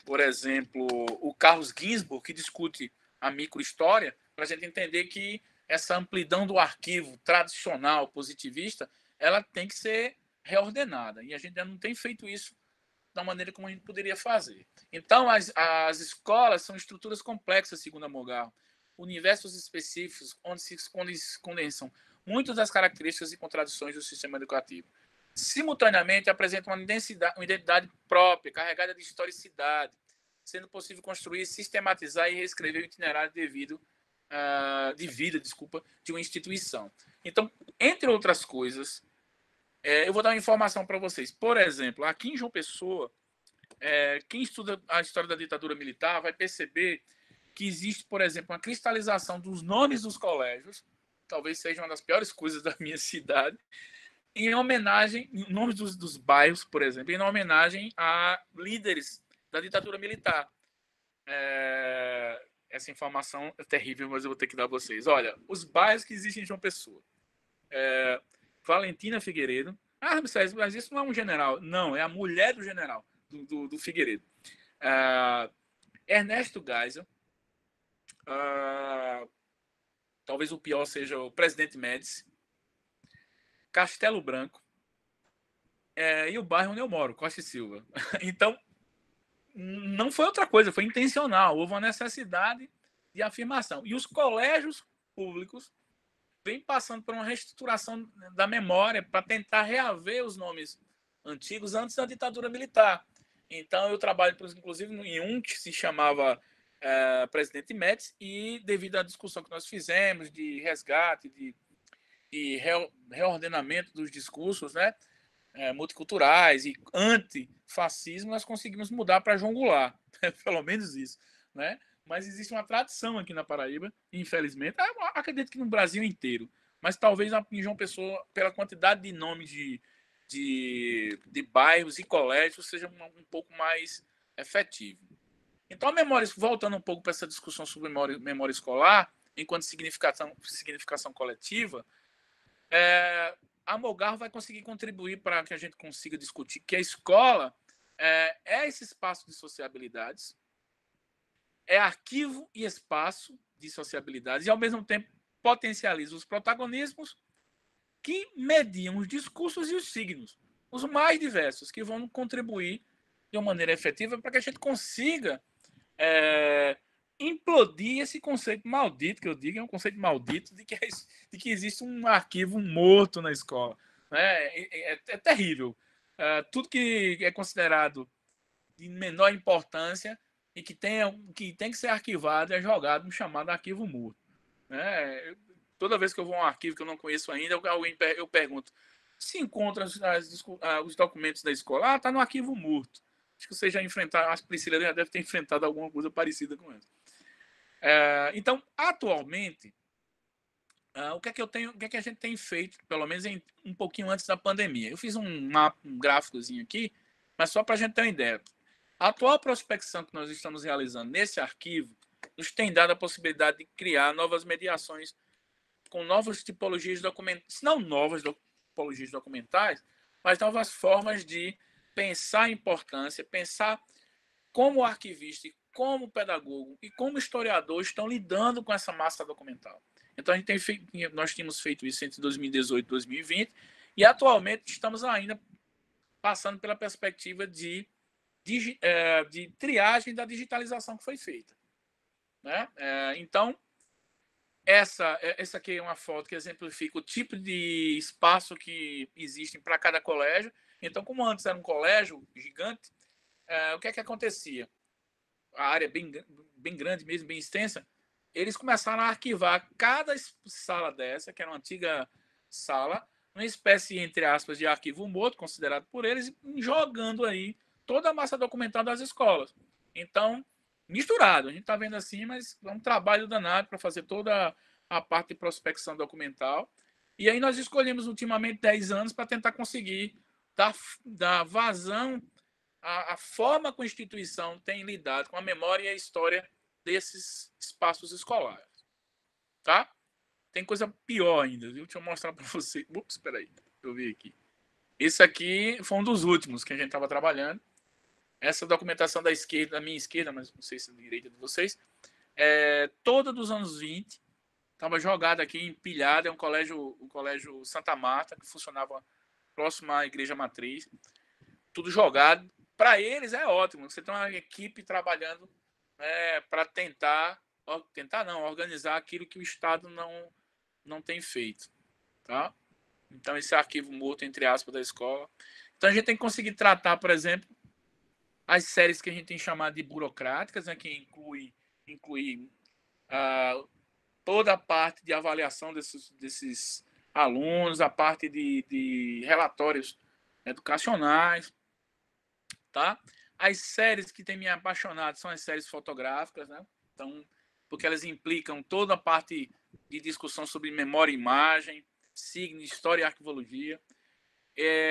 por exemplo, o Carlos Ginzburg, que discute a microhistória, para a gente entender que essa amplidão do arquivo tradicional positivista, ela tem que ser reordenada. E a gente ainda não tem feito isso da maneira como a gente poderia fazer. Então, as escolas são estruturas complexas, segundo a Mogarro, universos específicos onde se condensam muitas das características e contradições do sistema educativo. Simultaneamente, apresentam uma identidade própria, carregada de historicidade, sendo possível construir, sistematizar e reescrever o itinerário de vida de uma instituição. Então, entre outras coisas, eu vou dar uma informação para vocês. Por exemplo, aqui em João Pessoa, quem estuda a história da ditadura militar vai perceber que existe, por exemplo, uma cristalização dos nomes dos colégios, talvez seja uma das piores coisas da minha cidade, em homenagem, nomes dos bairros, por exemplo, em homenagem a líderes da ditadura militar. Essa informação é terrível, mas eu vou ter que dar a vocês. Olha, os bairros que existem em João Pessoa. Valentina Figueiredo. Mas isso não é um general. Não, é a mulher do general, do Figueiredo. Ernesto Geisel. Talvez o pior seja o Presidente Médici. Castelo Branco. E o bairro onde eu moro, Costa e Silva. Então, não foi outra coisa, foi intencional. Houve uma necessidade de afirmação. E os colégios públicos vêm passando por uma reestruturação da memória para tentar reaver os nomes antigos antes da ditadura militar. Então, eu trabalho, inclusive, em um que se chamava Presidente Médici, e devido à discussão que nós fizemos de resgate, de reordenamento dos discursos, né, multiculturais e antifascismo, nós conseguimos mudar para João Goulart, pelo menos isso, né? Mas existe uma tradição aqui na Paraíba, infelizmente, acredito que no Brasil inteiro, mas talvez em João Pessoa, pela quantidade de nomes de bairros e colégios, seja um pouco mais efetivo. Então, a memória, voltando um pouco para essa discussão sobre memória escolar, enquanto significação coletiva, a Molgar vai conseguir contribuir para que a gente consiga discutir que a escola é esse espaço de sociabilidades, é arquivo e espaço de sociabilidades, e, ao mesmo tempo, potencializa os protagonismos que mediam os discursos e os signos, os mais diversos, que vão contribuir de uma maneira efetiva para que a gente consiga implodir esse conceito maldito, que eu digo, é um conceito maldito, de que existe um arquivo morto na escola. É terrível. Tudo que é considerado de menor importância e que tem que ser arquivado é jogado no chamado arquivo morto. Toda vez que eu vou a um arquivo que eu não conheço ainda, eu pergunto: se encontra os documentos da escola? Está no arquivo morto. Acho que você já enfrentaram, acho que a Priscila já deve ter enfrentado alguma coisa parecida com essa. Então, atualmente, o que é que a gente tem feito, pelo menos um pouquinho antes da pandemia? Eu fiz um gráficozinho aqui, mas só para a gente ter uma ideia. A atual prospecção que nós estamos realizando nesse arquivo nos tem dado a possibilidade de criar novas mediações com novas tipologias documentais, não novas tipologias documentais, mas novas formas de pensar a importância, pensar como arquivista, como pedagogo e como historiador estão lidando com essa massa documental. Então, nós tínhamos feito isso entre 2018 e 2020, e atualmente estamos ainda passando pela perspectiva de triagem da digitalização que foi feita. Então, essa aqui é uma foto que exemplifica o tipo de espaço que existe para cada colégio. Então, como antes era um colégio gigante, o que é que acontecia? A área bem grande mesmo, bem extensa, eles começaram a arquivar cada sala dessa, que era uma antiga sala, uma espécie, entre aspas, de arquivo morto, considerado por eles, jogando aí toda a massa documental das escolas. Então, misturado, a gente está vendo assim, mas é um trabalho danado para fazer toda a parte de prospecção documental. E aí nós escolhemos ultimamente 10 anos para tentar conseguir dar vazão à forma como a instituição tem lidado com a memória e a história desses espaços escolares. Tá? Tem coisa pior ainda, viu? Deixa eu mostrar para você. Ups, espera aí, eu vi aqui. Esse aqui foi um dos últimos que a gente estava trabalhando. Essa documentação da esquerda, da minha esquerda, mas não sei se é da direita de vocês, toda dos anos 20, estava jogada aqui, empilhada. É o colégio Santa Marta, que funcionava próximo à Igreja Matriz. Tudo jogado. Para eles é ótimo. Você tem uma equipe trabalhando para tentar não, organizar aquilo que o Estado não tem feito. Tá? Então, esse arquivo morto, entre aspas, da escola. Então, a gente tem que conseguir tratar, por exemplo, as séries que a gente tem chamado de burocráticas, né, que inclui toda a parte de avaliação desses alunos, a parte de relatórios educacionais, tá? As séries que tem me apaixonado são as séries fotográficas, né? Então, porque elas implicam toda a parte de discussão sobre memória e imagem, signo, história e arquivologia.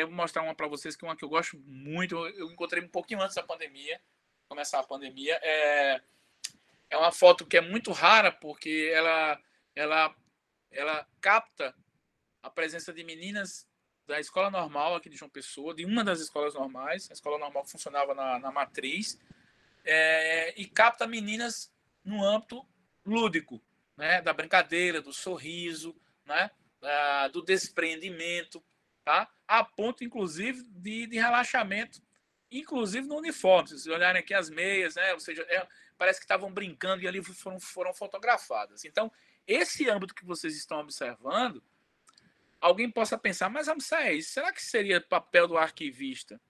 Vou mostrar uma para vocês, que é uma que eu gosto muito. Eu encontrei um pouquinho antes da pandemia, começar a pandemia. É uma foto que é muito rara, porque ela capta a presença de meninas da escola normal aqui de João Pessoa, de uma das escolas normais, a escola normal que funcionava na matriz, e capta meninas no âmbito lúdico, né, da brincadeira, do sorriso, né, do desprendimento, tá? A ponto, inclusive, de relaxamento, inclusive no uniforme. Se vocês olharem aqui as meias, né, ou seja, parece que estavam brincando e ali foram fotografadas. Então, esse âmbito que vocês estão observando alguém possa pensar, mas Ramsés, será que seria papel do arquivista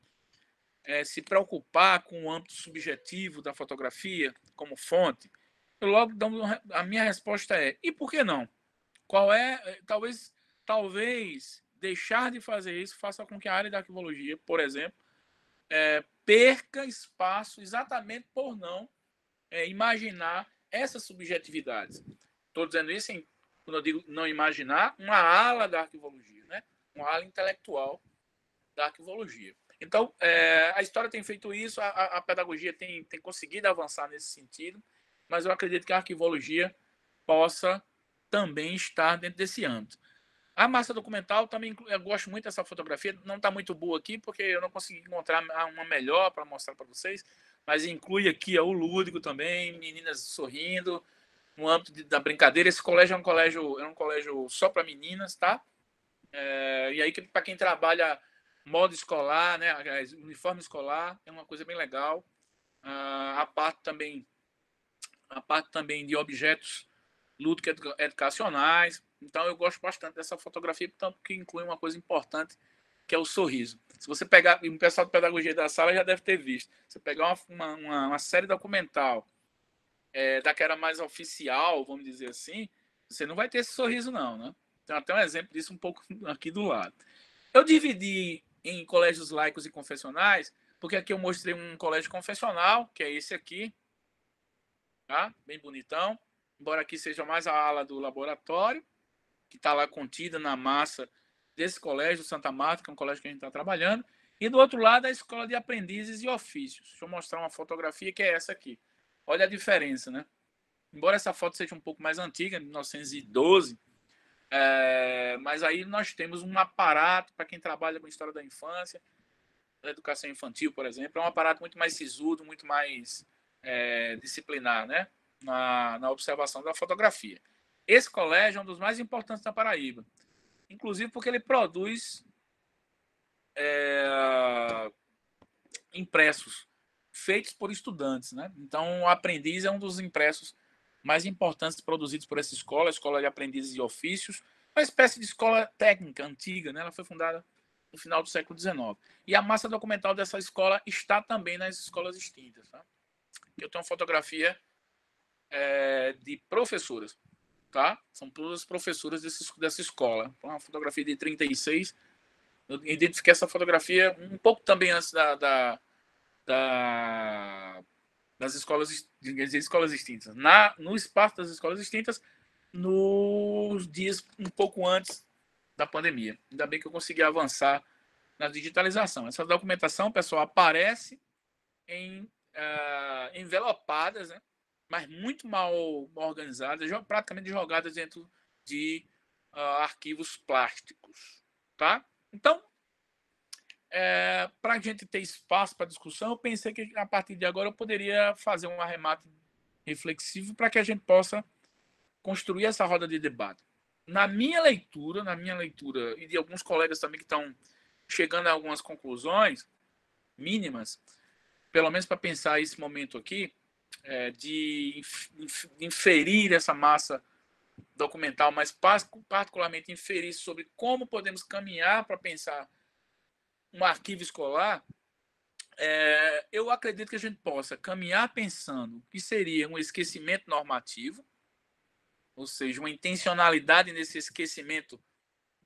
se preocupar com o âmbito subjetivo da fotografia como fonte? Eu logo a minha resposta é: e por que não? Qual é? Talvez deixar de fazer isso faça com que a área da arquivologia, por exemplo, perca espaço exatamente por não imaginar essas subjetividades. Estou dizendo isso quando eu digo não imaginar, uma ala da arquivologia, né? Uma ala intelectual da arquivologia. Então, a história tem feito isso, a pedagogia tem conseguido avançar nesse sentido, mas eu acredito que a arquivologia possa também estar dentro desse âmbito. A massa documental também, eu gosto muito dessa fotografia, não está muito boa aqui, porque eu não consegui encontrar uma melhor para mostrar para vocês, mas inclui aqui o lúdico também, meninas sorrindo, no âmbito da brincadeira. Esse colégio é um colégio só para meninas, tá? E aí, para quem trabalha moda escolar, né, uniforme escolar, é uma coisa bem legal. A parte também de objetos lúdicos educacionais. Então, eu gosto bastante dessa fotografia, portanto, que inclui uma coisa importante, que é o sorriso. Se você pegar, e o pessoal de pedagogia da sala já deve ter visto, você pegar uma série documental daquela mais oficial, vamos dizer assim, você não vai ter esse sorriso, não, né? Tem até um exemplo disso um pouco aqui do lado. Eu dividi em colégios laicos e confessionais, porque aqui eu mostrei um colégio confessional, que é esse aqui, tá? Bem bonitão. Embora aqui seja mais a ala do laboratório, que está lá contida na massa desse colégio, Santa Marta, que é um colégio que a gente está trabalhando. E do outro lado, a Escola de Aprendizes e Ofícios. Deixa eu mostrar uma fotografia que é essa aqui. Olha a diferença, né? Embora essa foto seja um pouco mais antiga, de 1912, mas aí nós temos um aparato para quem trabalha com história da infância, da educação infantil, por exemplo, é um aparato muito mais sisudo, muito mais disciplinar, né? Na observação da fotografia. Esse colégio é um dos mais importantes da Paraíba, inclusive porque ele produz impressos feitos por estudantes, né? Então, o Aprendiz é um dos impressos mais importantes produzidos por essa escola, a Escola de Aprendizes e Ofícios, uma espécie de escola técnica antiga, né? Ela foi fundada no final do século XIX. E a massa documental dessa escola está também nas escolas extintas. Tá? Eu tenho uma fotografia de professoras, tá? São todas professoras dessa escola. Uma fotografia de 36. Eu identifiquei essa fotografia um pouco também antes das escolas extintas. No espaço das escolas extintas, nos dias um pouco antes da pandemia. Ainda bem que eu consegui avançar na digitalização. Essa documentação, pessoal, aparece em envelopadas, né? Mas muito mal organizadas, praticamente jogadas dentro de arquivos plásticos. Tá? Então, para a gente ter espaço para discussão, eu pensei que a partir de agora eu poderia fazer um arremate reflexivo para que a gente possa construir essa roda de debate. Na minha leitura, e de alguns colegas também que estão chegando a algumas conclusões mínimas, pelo menos para pensar esse momento aqui, de inferir essa massa documental, mas particularmente inferir sobre como podemos caminhar para pensar um arquivo escolar, eu acredito que a gente possa caminhar pensando que seria um esquecimento normativo, ou seja, uma intencionalidade nesse esquecimento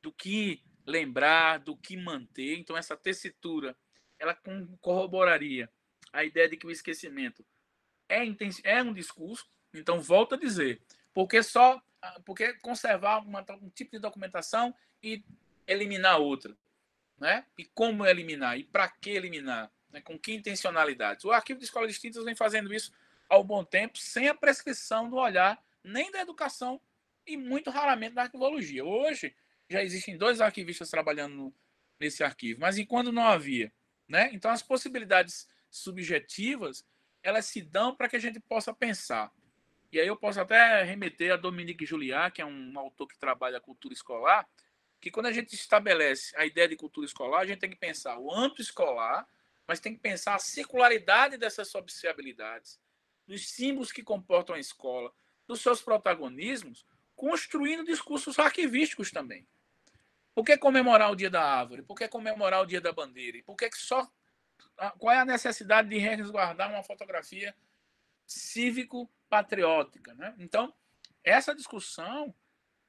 do que lembrar, do que manter. Então, essa tessitura, ela corroboraria a ideia de que o esquecimento é um discurso. Então, volto a dizer, porque conservar um tipo de documentação e eliminar outra? Né? E como eliminar? E para que eliminar? Né? Com que intencionalidades? O Arquivo de Escolas Distintas vem fazendo isso há um bom tempo, sem a prescrição do olhar nem da educação e muito raramente da arquivologia. Hoje, já existem 2 arquivistas trabalhando nesse arquivo, mas enquanto não havia. Né? Então, as possibilidades subjetivas, elas se dão para que a gente possa pensar. E aí eu posso até remeter a Dominique Julliard, que é um autor que trabalha a cultura escolar, que quando a gente estabelece a ideia de cultura escolar, a gente tem que pensar o âmbito escolar, mas tem que pensar a circularidade dessas sociabilidades, dos símbolos que comportam a escola, dos seus protagonismos, construindo discursos arquivísticos também. Por que comemorar o dia da árvore? Por que comemorar o dia da bandeira? Por que só... Qual é a necessidade de resguardar uma fotografia cívico-patriótica, né? Então, essa discussão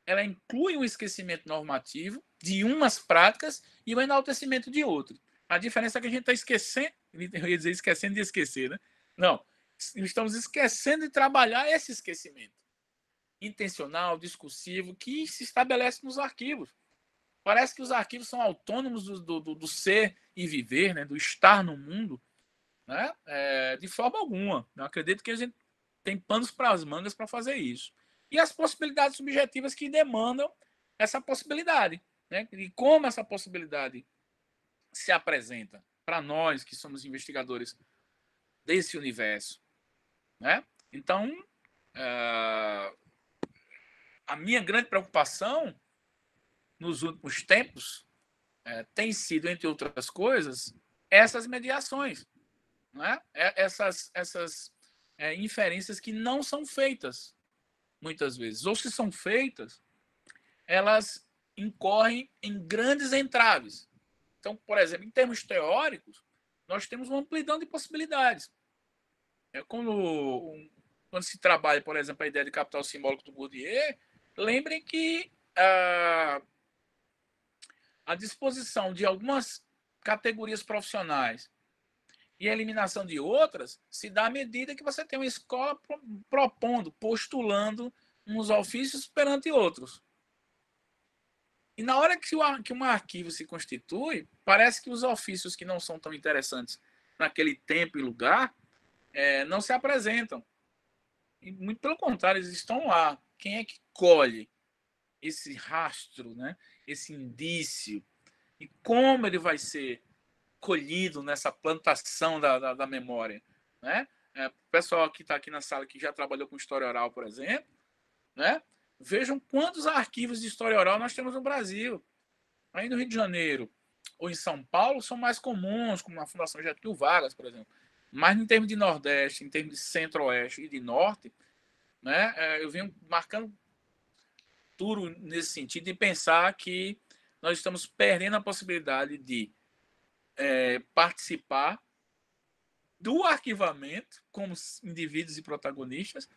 ela inclui um esquecimento normativo de umas práticas e o enaltecimento de outras. A diferença é que a gente está esquecendo, eu ia dizer esquecendo de esquecer, né? Não, estamos esquecendo de trabalhar esse esquecimento intencional, discursivo, que se estabelece nos arquivos. Parece que os arquivos são autônomos do ser e viver, né? Do estar no mundo, né? De forma alguma. Eu acredito que a gente tem panos para as mangas para fazer isso. E as possibilidades subjetivas que demandam essa possibilidade, né? E como essa possibilidade se apresenta para nós que somos investigadores desse universo, né? Então, a minha grande preocupação nos últimos tempos tem sido, entre outras coisas, essas mediações, né? Essas inferências que não são feitas muitas vezes, ou se são feitas, elas incorrem em grandes entraves. Então, por exemplo, em termos teóricos, nós temos uma amplidão de possibilidades. Quando se trabalha, por exemplo, a ideia de capital simbólico do Bourdieu, lembrem que a disposição de algumas categorias profissionais e a eliminação de outras se dá à medida que você tem uma escola propondo, postulando uns ofícios perante outros. E na hora que um arquivo se constitui, parece que os ofícios que não são tão interessantes naquele tempo e lugar não se apresentam. E muito pelo contrário, eles estão lá. Quem é que colhe esse rastro, né? Esse indício? E como ele vai ser colhido nessa plantação da memória, né? O pessoal que está aqui na sala que já trabalhou com história oral, por exemplo, né? Vejam quantos arquivos de história oral nós temos no Brasil. Aí no Rio de Janeiro ou em São Paulo são mais comuns, como na Fundação Getúlio Vargas, por exemplo. Mas em termos de Nordeste, em termos de Centro-Oeste e de Norte, né? Eu venho marcando tudo nesse sentido de pensar que nós estamos perdendo a possibilidade de participar do arquivamento como indivíduos e protagonistas,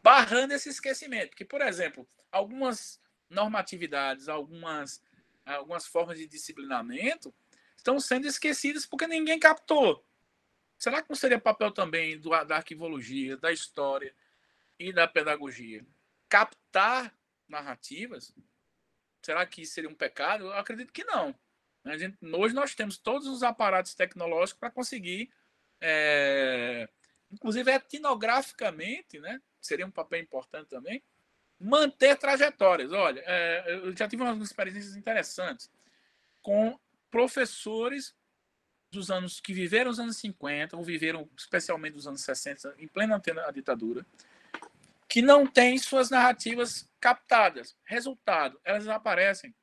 barrando esse esquecimento. Porque, por exemplo, algumas normatividades, algumas formas de disciplinamento estão sendo esquecidas porque ninguém captou. Será que não seria papel também da arquivologia, da história e da pedagogia captar narrativas? Será que isso seria um pecado? Eu acredito que não. Hoje nós temos todos os aparatos tecnológicos para conseguir, inclusive etnograficamente, né? Seria um papel importante também, manter trajetórias. Olha, eu já tive umas experiências interessantes com professores dos anos que viveram os anos 50 ou viveram especialmente os anos 60, em plena ditadura, que não têm suas narrativas captadas. Resultado, elas desaparecem.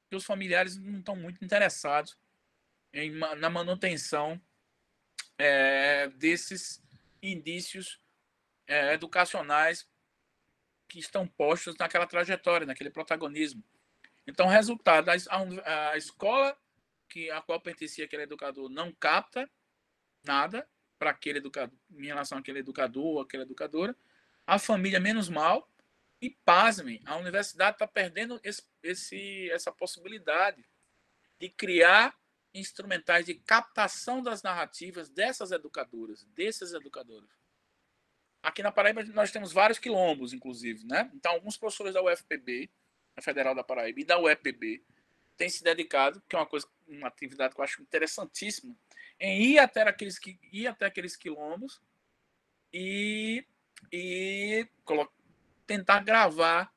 Que os familiares não estão muito interessados na manutenção desses indícios educacionais que estão postos naquela trajetória, naquele protagonismo. Então, resultado, a escola a qual pertencia aquele educador não capta nada para aquele educador, em relação àquele educador ou aquela educadora, a família menos mal, e pasmem, a universidade está perdendo essa possibilidade de criar instrumentais de captação das narrativas dessas educadoras, desses educadores. Aqui na Paraíba nós temos vários quilombos, inclusive, né? Então, alguns professores da UFPB, a Federal da Paraíba, e da UEPB, têm se dedicado, que é uma atividade que eu acho interessantíssima, em ir até aqueles quilombos e tentar gravar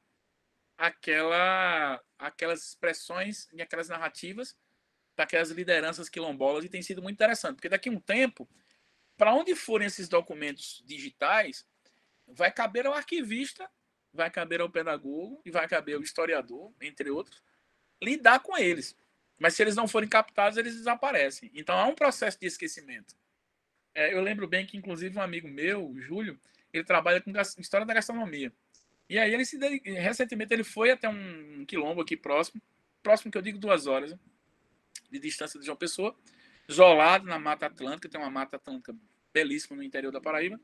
aquelas expressões e aquelas narrativas daquelas lideranças quilombolas, e tem sido muito interessante, porque daqui a um tempo, para onde forem esses documentos digitais, vai caber ao arquivista, vai caber ao pedagogo e vai caber ao historiador, entre outros, lidar com eles. Mas se eles não forem captados, eles desaparecem. Então há um processo de esquecimento. Eu lembro bem que, inclusive, um amigo meu, o Júlio, ele trabalha com história da gastronomia. E aí recentemente ele foi até um quilombo aqui próximo próximo que eu digo 2 horas de distância de João Pessoa, isolado na Mata Atlântica, tem uma Mata Atlântica belíssima no interior da Paraíba,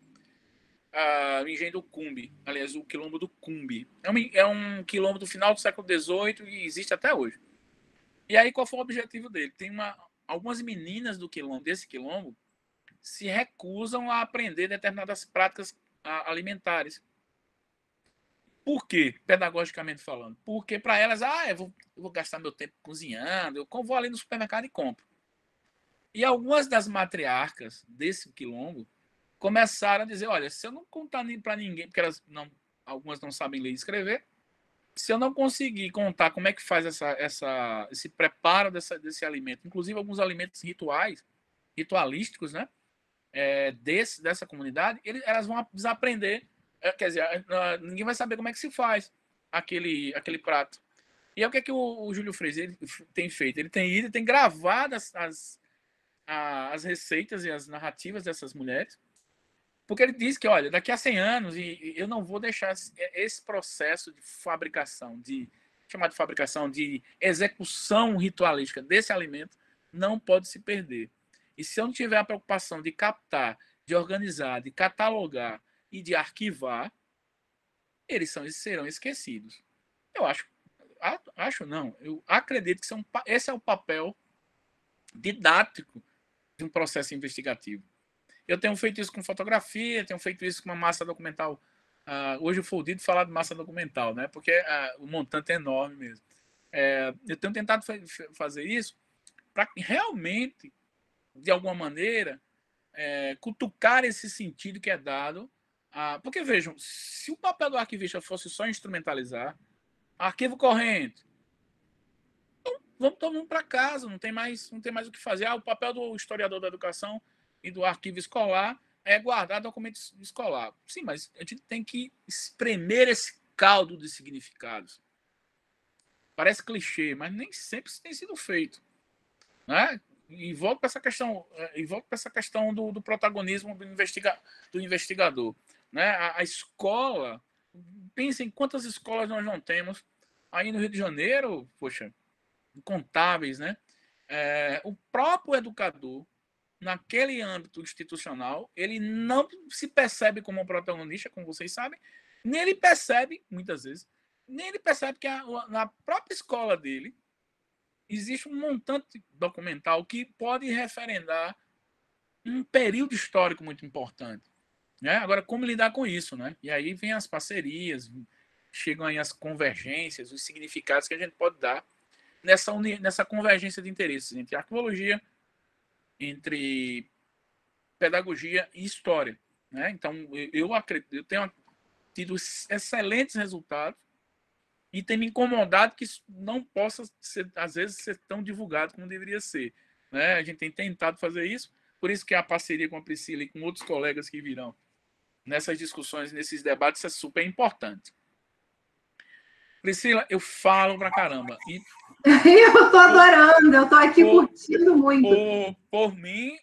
o engenho do Cumbe, aliás, o quilombo do Cumbe. É um quilombo do final do século XVIII e existe até hoje. E aí, qual foi o objetivo dele? Tem algumas meninas desse quilombo se recusam a aprender determinadas práticas alimentares. Por quê? Pedagogicamente falando. Porque para elas, eu vou gastar meu tempo cozinhando, eu vou ali no supermercado e compro. E algumas das matriarcas desse quilombo começaram a dizer, olha, se eu não contar para ninguém, porque algumas não sabem ler e escrever, se eu não conseguir contar como é que faz esse preparo desse alimento, inclusive alguns alimentos ritualísticos, né, dessa comunidade, elas vão desaprender. Quer dizer, ninguém vai saber como é que se faz aquele prato. E aí, o que é que o Júlio Freire tem feito? Ele tem ido e tem gravado as receitas e as narrativas dessas mulheres, porque ele diz que, olha, daqui a 100 anos, eu não vou deixar esse processo de fabricação, de execução ritualística desse alimento, não pode se perder. E se eu não tiver a preocupação de captar, de organizar, de catalogar e de arquivar, eles serão esquecidos. Eu acredito que esse é o papel didático de um processo investigativo. Eu tenho feito isso com fotografia, tenho feito isso com uma massa documental. Hoje eu fui falar de massa documental, né? Porque o montante é enorme mesmo. Eu tenho tentado fazer isso para realmente, de alguma maneira, cutucar esse sentido que é dado. Porque, vejam, se o papel do arquivista fosse só instrumentalizar, arquivo corrente, então, vamos todo mundo para casa, não tem mais o que fazer. O papel do historiador da educação e do arquivo escolar é guardar documentos escolar. Sim, mas a gente tem que espremer esse caldo de significados. Parece clichê, mas nem sempre isso tem sido feito, né? E volto para essa questão do protagonismo do investigador, né? A escola, pensem quantas escolas nós não temos aí no Rio de Janeiro, poxa, incontáveis, né? O próprio educador, naquele âmbito institucional, ele não se percebe como um protagonista, como vocês sabem, nem ele percebe, muitas vezes, nem ele percebe que na própria escola dele existe um montante documental que pode referendar um período histórico muito importante, né? Agora, como lidar com isso, né? E aí vem as parcerias, chegam aí as convergências, os significados que a gente pode dar nessa convergência de interesses entre arqueologia, entre pedagogia e história, né? Então, eu tenho tido excelentes resultados e tem me incomodado que isso não possa, às vezes, ser tão divulgado como deveria ser, né? A gente tem tentado fazer isso, por isso que a parceria com a Priscila e com outros colegas que virão nessas discussões, nesses debates, é super importante. Priscila, eu falo pra caramba. Eu tô adorando, eu tô aqui curtindo muito. Por mim,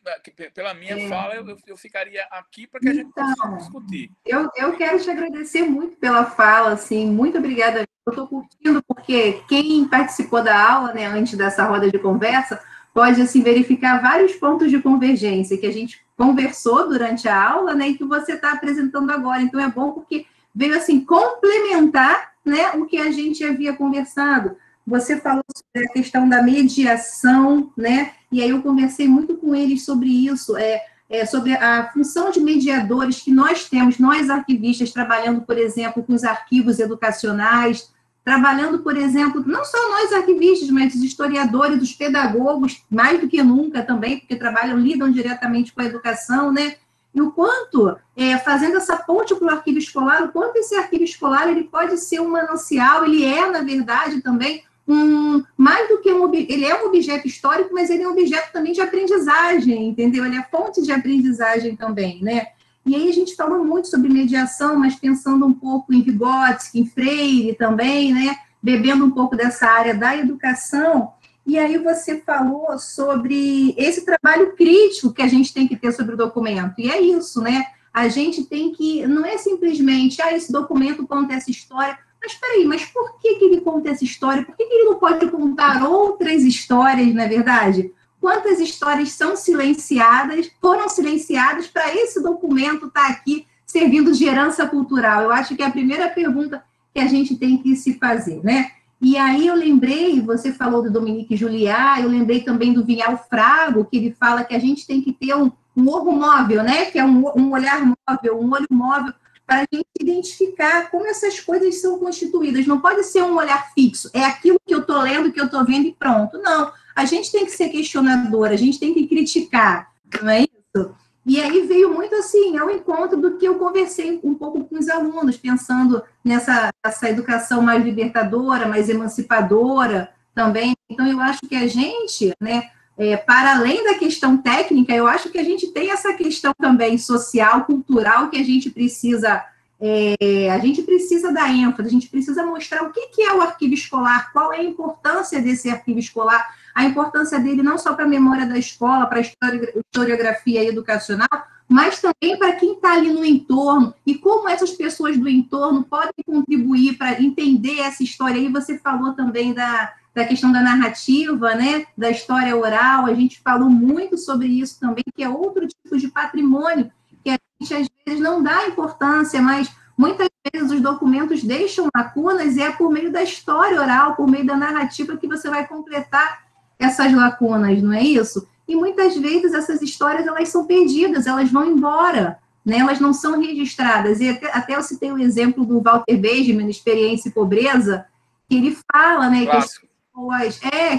pela minha fala, eu ficaria aqui para que a gente possa discutir. Eu quero te agradecer muito pela fala, assim, muito obrigada. Eu estou curtindo porque quem participou da aula, né, antes dessa roda de conversa, pode, assim, verificar vários pontos de convergência que a gente conversou durante a aula, né, e que você está apresentando agora. Então, é bom porque veio, assim, complementar, né, o que a gente havia conversado. Você falou sobre a questão da mediação, né, e aí eu conversei muito com eles sobre isso, sobre a função de mediadores que nós temos, nós arquivistas, trabalhando, por exemplo, com os arquivos educacionais, trabalhando, por exemplo, não só nós arquivistas, mas os historiadores, os pedagogos, mais do que nunca também, porque lidam diretamente com a educação, né? E o quanto, fazendo essa ponte para o arquivo escolar, o quanto esse arquivo escolar ele pode ser um manancial, ele na verdade, também, mais do que ele é um objeto histórico, mas ele é um objeto também de aprendizagem, entendeu? Ele é fonte de aprendizagem também, né? E aí a gente falou muito sobre mediação, mas pensando um pouco em Vygotsky, em Freire também, né? Bebendo um pouco dessa área da educação. E aí você falou sobre esse trabalho crítico que a gente tem que ter sobre o documento. E é isso, né? A gente tem que, não é simplesmente, esse documento conta essa história. mas espera aí, mas por que ele conta essa história? Por que ele não pode contar outras histórias, não é verdade? Quantas histórias são silenciadas, foram silenciadas para esse documento estar aqui servindo de herança cultural? Eu acho que é a primeira pergunta que a gente tem que se fazer, né? E aí eu lembrei, você falou do Dominique Juliá, eu lembrei também do Vinhal Frago, que ele fala que a gente tem que ter um olho móvel, né? Que é um olhar móvel, um olho móvel, para a gente identificar como essas coisas são constituídas. Não pode ser um olhar fixo, é aquilo que eu estou lendo, que eu estou vendo e pronto. Não, a gente tem que ser questionadora, a gente tem que criticar, não é isso? E aí veio muito assim, ao encontro do que eu conversei um pouco com os alunos, pensando nessa educação mais libertadora, mais emancipadora também. Então, eu acho que a gente, né, para além da questão técnica, eu acho que a gente tem essa questão também social, cultural, que a gente precisa dar ênfase, a gente precisa mostrar o que é o arquivo escolar, qual é a importância desse arquivo escolar, a importância dele não só para a memória da escola, para a historiografia educacional, mas também para quem está ali no entorno, e como essas pessoas do entorno podem contribuir para entender essa história. Aí você falou também da questão da narrativa, né, da história oral, a gente falou muito sobre isso também, que é outro tipo de patrimônio, que a gente às vezes não dá importância, mas muitas vezes os documentos deixam lacunas, e é por meio da história oral, por meio da narrativa, que você vai completar essas lacunas, não é isso? E muitas vezes essas histórias, elas são perdidas, elas vão embora, né? Elas não são registradas. E até eu citei o exemplo do Walter Benjamin, Experiência e Pobreza, que ele fala, né,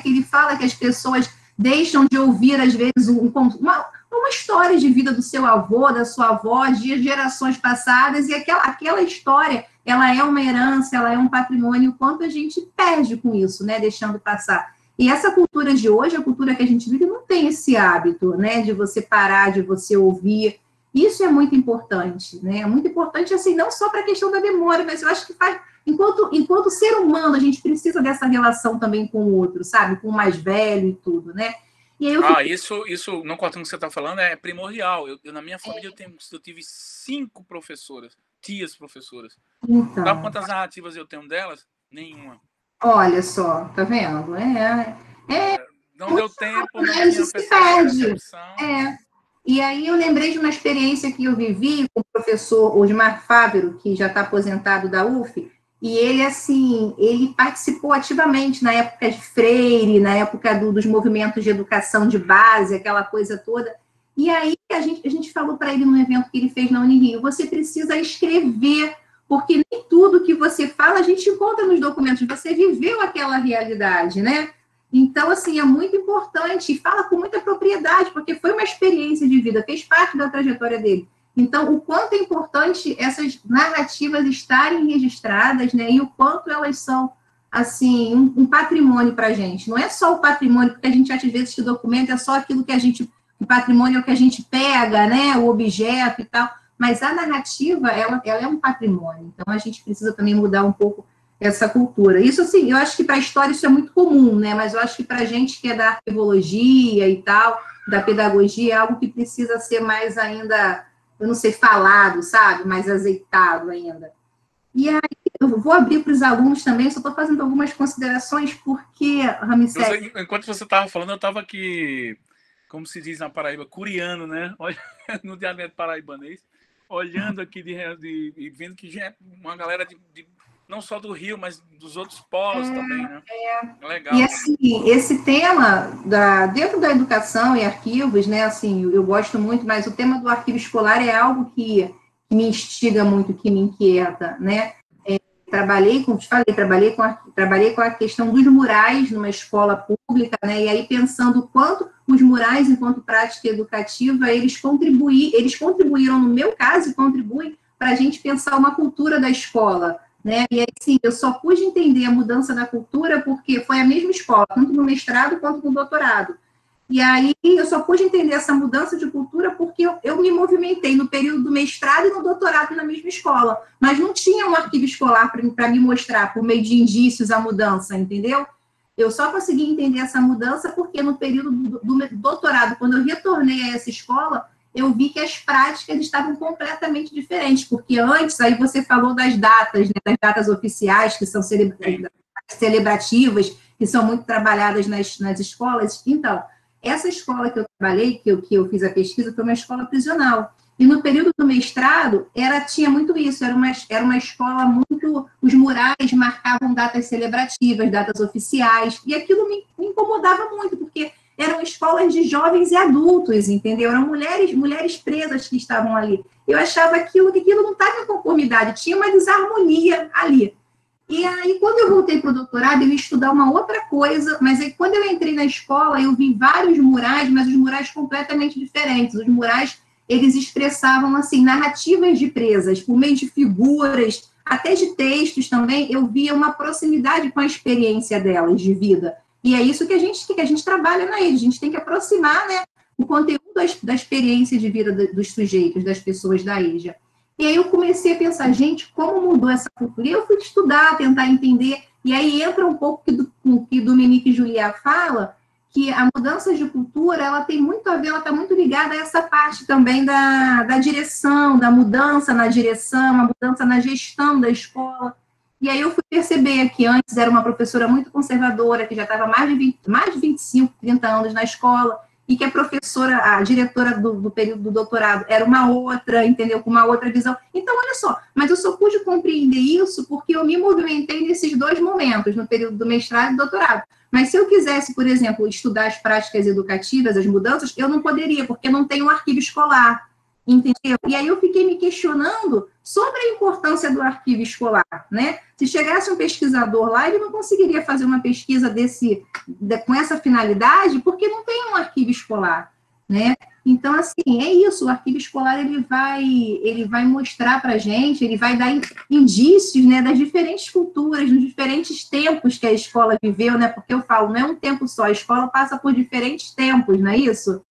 que ele fala que as pessoas deixam de ouvir, às vezes, uma história de vida do seu avô, da sua avó, de gerações passadas, e aquela história, ela é uma herança, ela é um patrimônio, o quanto a gente perde com isso, né, deixando passar. E essa cultura de hoje, a cultura que a gente vive, não tem esse hábito, né, de você parar, de você ouvir. Isso é muito importante, né? É muito importante, assim, não só para a questão da memória, mas eu acho que enquanto ser humano, a gente precisa dessa relação também com o outro, sabe? Com o mais velho e tudo, né? E aí isso, não cortando o que você está falando, é primordial. Na minha família, eu tive 5 professoras, tias professoras. Então, sabe quantas narrativas eu tenho delas? Nenhuma. Olha só, tá vendo? Não deu tempo, não Isso tinha se perde. percepção. E aí eu lembrei de uma experiência que eu vivi com o professor Osmar Fávero, que já está aposentado da UF, e ele, assim, ele participou ativamente na época de Freire, na época dos movimentos de educação de base, aquela coisa toda. E aí a gente falou para ele num evento que ele fez na Unirio, você precisa escrever, porque nem tudo que você fala a gente encontra nos documentos, você viveu aquela realidade, né? Então, assim, é muito importante, e fala com muita propriedade, porque foi uma experiência de vida, fez parte da trajetória dele. Então, o quanto é importante essas narrativas estarem registradas, né, e o quanto elas são, assim, um patrimônio para a gente. Não é só o patrimônio, porque a gente acha, às vezes, que o documento é só aquilo que a gente, o patrimônio é o que a gente pega, né, o objeto e tal, mas a narrativa, ela é um patrimônio. Então, a gente precisa também mudar um pouco essa cultura. Isso, assim, eu acho que para a história isso é muito comum, né? Mas eu acho que para a gente que é da arquivologia e tal, da pedagogia, é algo que precisa ser mais ainda, eu não sei, falado, sabe? Mais azeitado ainda. E aí, eu vou abrir para os alunos também, só estou fazendo algumas considerações, porque, Ramsés... Enquanto você estava falando, eu estava aqui, como se diz na Paraíba, curiando, né? No dialeto paraibanês, olhando aqui e vendo que já é uma galera não só do Rio, mas dos outros polos também, né? Legal. E, assim, esse tema, dentro da educação e arquivos, né, assim, eu gosto muito, mas o tema do arquivo escolar é algo que me instiga muito, que me inquieta, né? Trabalhei com a questão dos murais numa escola pública, né, e aí pensando o quanto os murais, enquanto prática educativa, eles contribuíram, no meu caso, e contribuem para a gente pensar uma cultura da escola, né, e aí, sim, eu só pude entender a mudança da cultura porque foi a mesma escola, tanto no mestrado quanto no doutorado. E aí eu só pude entender essa mudança de cultura porque eu me movimentei no período do mestrado e no doutorado na mesma escola, mas não tinha um arquivo escolar para me mostrar, por meio de indícios, a mudança, entendeu? Eu só consegui entender essa mudança porque no período do doutorado, quando eu retornei a essa escola, eu vi que as práticas estavam completamente diferentes, porque antes, aí você falou das datas, né, das datas oficiais, que são celebrativas, que são muito trabalhadas nas escolas. Então, essa escola que eu trabalhei, que eu fiz a pesquisa, foi uma escola prisional. E no período do mestrado, tinha muito isso, era uma escola muito... Os murais marcavam datas celebrativas, datas oficiais, e aquilo me incomodava muito, porque eram escolas de jovens e adultos, entendeu? Eram mulheres presas que estavam ali. Eu achava que aquilo não estava em conformidade, tinha uma desarmonia ali. E aí, quando eu voltei para o doutorado, eu ia estudar uma outra coisa, mas aí, quando eu entrei na escola, eu vi vários murais, mas os murais completamente diferentes. Os murais, eles expressavam, assim, narrativas de presas, por meio de figuras, até de textos também, eu via uma proximidade com a experiência delas, de vida. E é isso que a gente trabalha na ilha, a gente tem que aproximar, né, o conteúdo da experiência de vida dos sujeitos, das pessoas da ilha. E aí eu comecei a pensar, gente, como mudou essa cultura? E eu fui estudar, tentar entender, e aí entra um pouco o que Dominique Juliá fala, que a mudança de cultura, ela tem muito a ver, ela está muito ligada a essa parte também da direção, da mudança na direção, a mudança na gestão da escola. E aí eu fui perceber que antes era uma professora muito conservadora, que já estava mais de 25, 30 anos na escola, e que a professora, a diretora do período do doutorado era uma outra, entendeu? Com uma outra visão. Então, olha só, mas eu só pude compreender isso porque eu me movimentei nesses dois momentos, no período do mestrado e do doutorado. Mas se eu quisesse, por exemplo, estudar as práticas educativas, as mudanças, eu não poderia, porque não tem um arquivo escolar, entendeu? E aí eu fiquei me questionando sobre a importância do arquivo escolar, né? Se chegasse um pesquisador lá, ele não conseguiria fazer uma pesquisa com essa finalidade, porque não tem um arquivo escolar, né? Então, assim, é isso, o arquivo escolar, ele vai mostrar para a gente, ele vai dar indícios, né, das diferentes culturas, dos diferentes tempos que a escola viveu, né? Porque eu falo, não é um tempo só, a escola passa por diferentes tempos, não é isso?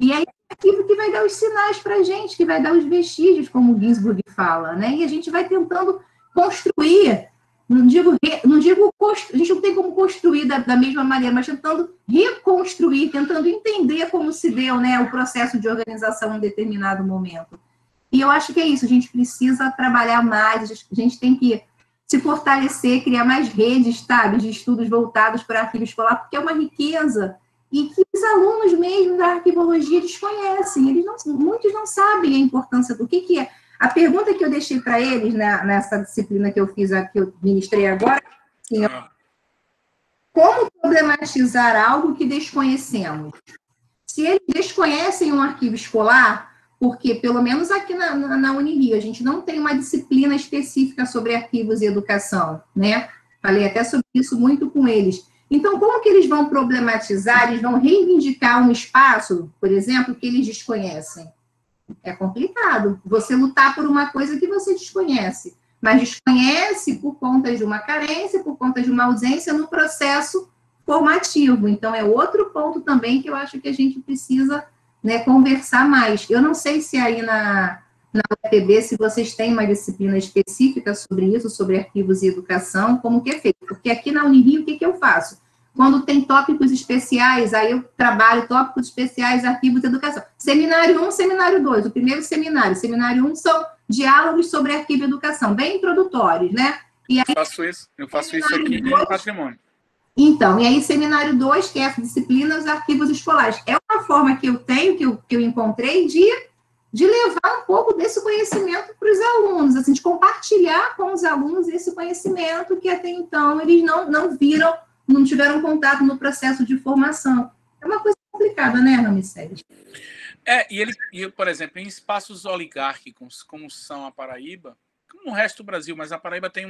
E aí, aquilo que vai dar os sinais para a gente, que vai dar os vestígios, como o Ginsburg fala, né? E a gente vai tentando construir, a gente não tem como construir da mesma maneira, mas tentando reconstruir, tentando entender como se deu, né, o processo de organização em determinado momento. E eu acho que é isso, a gente precisa trabalhar mais, a gente tem que se fortalecer, criar mais redes, sabe, de estudos voltados para arquivo escolar, porque é uma riqueza e que os alunos mesmo da arquivologia desconhecem, muitos não sabem a importância do que é. A pergunta que eu deixei para eles nessa disciplina que eu fiz, que eu ministrei agora, assim, como problematizar algo que desconhecemos? Se eles desconhecem um arquivo escolar, porque pelo menos aqui na Unirio, a gente não tem uma disciplina específica sobre arquivos e educação, né? Falei até sobre isso muito com eles. Então, como que eles vão problematizar, eles vão reivindicar um espaço, por exemplo, que eles desconhecem? É complicado você lutar por uma coisa que você desconhece, mas desconhece por conta de uma carência, por conta de uma ausência no processo formativo. Então, é outro ponto também que eu acho que a gente precisa, né, conversar mais. Eu não sei se aí na UFPB, se vocês têm uma disciplina específica sobre isso, sobre arquivos e educação, como que é feito. Porque aqui na Unirio, o que eu faço? Quando tem tópicos especiais, aí eu trabalho tópicos especiais, arquivos e educação. Seminário 1, seminário 2. O primeiro seminário. Seminário 1 são diálogos sobre arquivo e educação, bem introdutórios, né? E aí, eu faço isso aqui no patrimônio. Então, e aí seminário 2, que é a disciplina dos arquivos escolares. É uma forma que eu tenho, que eu encontrei, de levar um pouco desse conhecimento para os alunos, assim, de compartilhar com os alunos esse conhecimento que até então eles não viram, não tiveram contato no processo de formação. É uma coisa complicada, né, Ramicés? E por exemplo, em espaços oligárquicos, como são a Paraíba, como no resto do Brasil, mas a Paraíba tem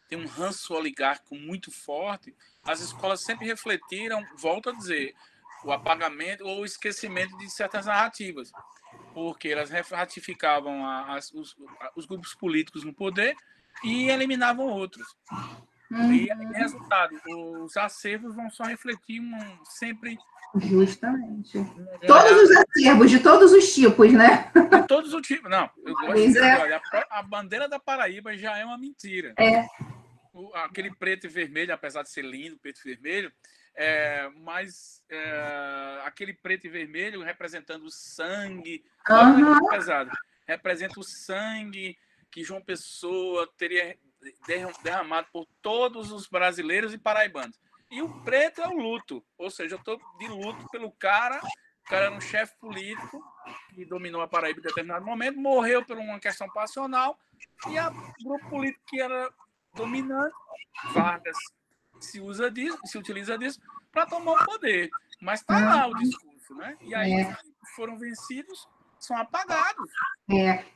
tem um ranço oligárquico muito forte, as escolas sempre refletiram, volto a dizer, o apagamento ou o esquecimento de certas narrativas, porque elas ratificavam os grupos políticos no poder e eliminavam outros. E, resultado, os acervos vão só refletir sempre... Justamente. Todos os acervos, de todos os tipos, né? De todos os tipos. Não, eu gosto de dizer, olha, a bandeira da Paraíba já é uma mentira. É. Aquele preto e vermelho, apesar de ser lindo, preto e vermelho, mas aquele preto e vermelho representando o sangue, olha o Aham. negócio pesado, representa o sangue que João Pessoa teria derramado por todos os brasileiros e paraibanos. E o preto é o luto, ou seja, eu estou de luto pelo cara. O cara era um chefe político que dominou a Paraíba em determinado momento, morreu por uma questão passional, e o grupo político que era dominante, Vargas, se utiliza disso para tomar o poder. Mas está lá o discurso, né? E aí os que foram vencidos são apagados.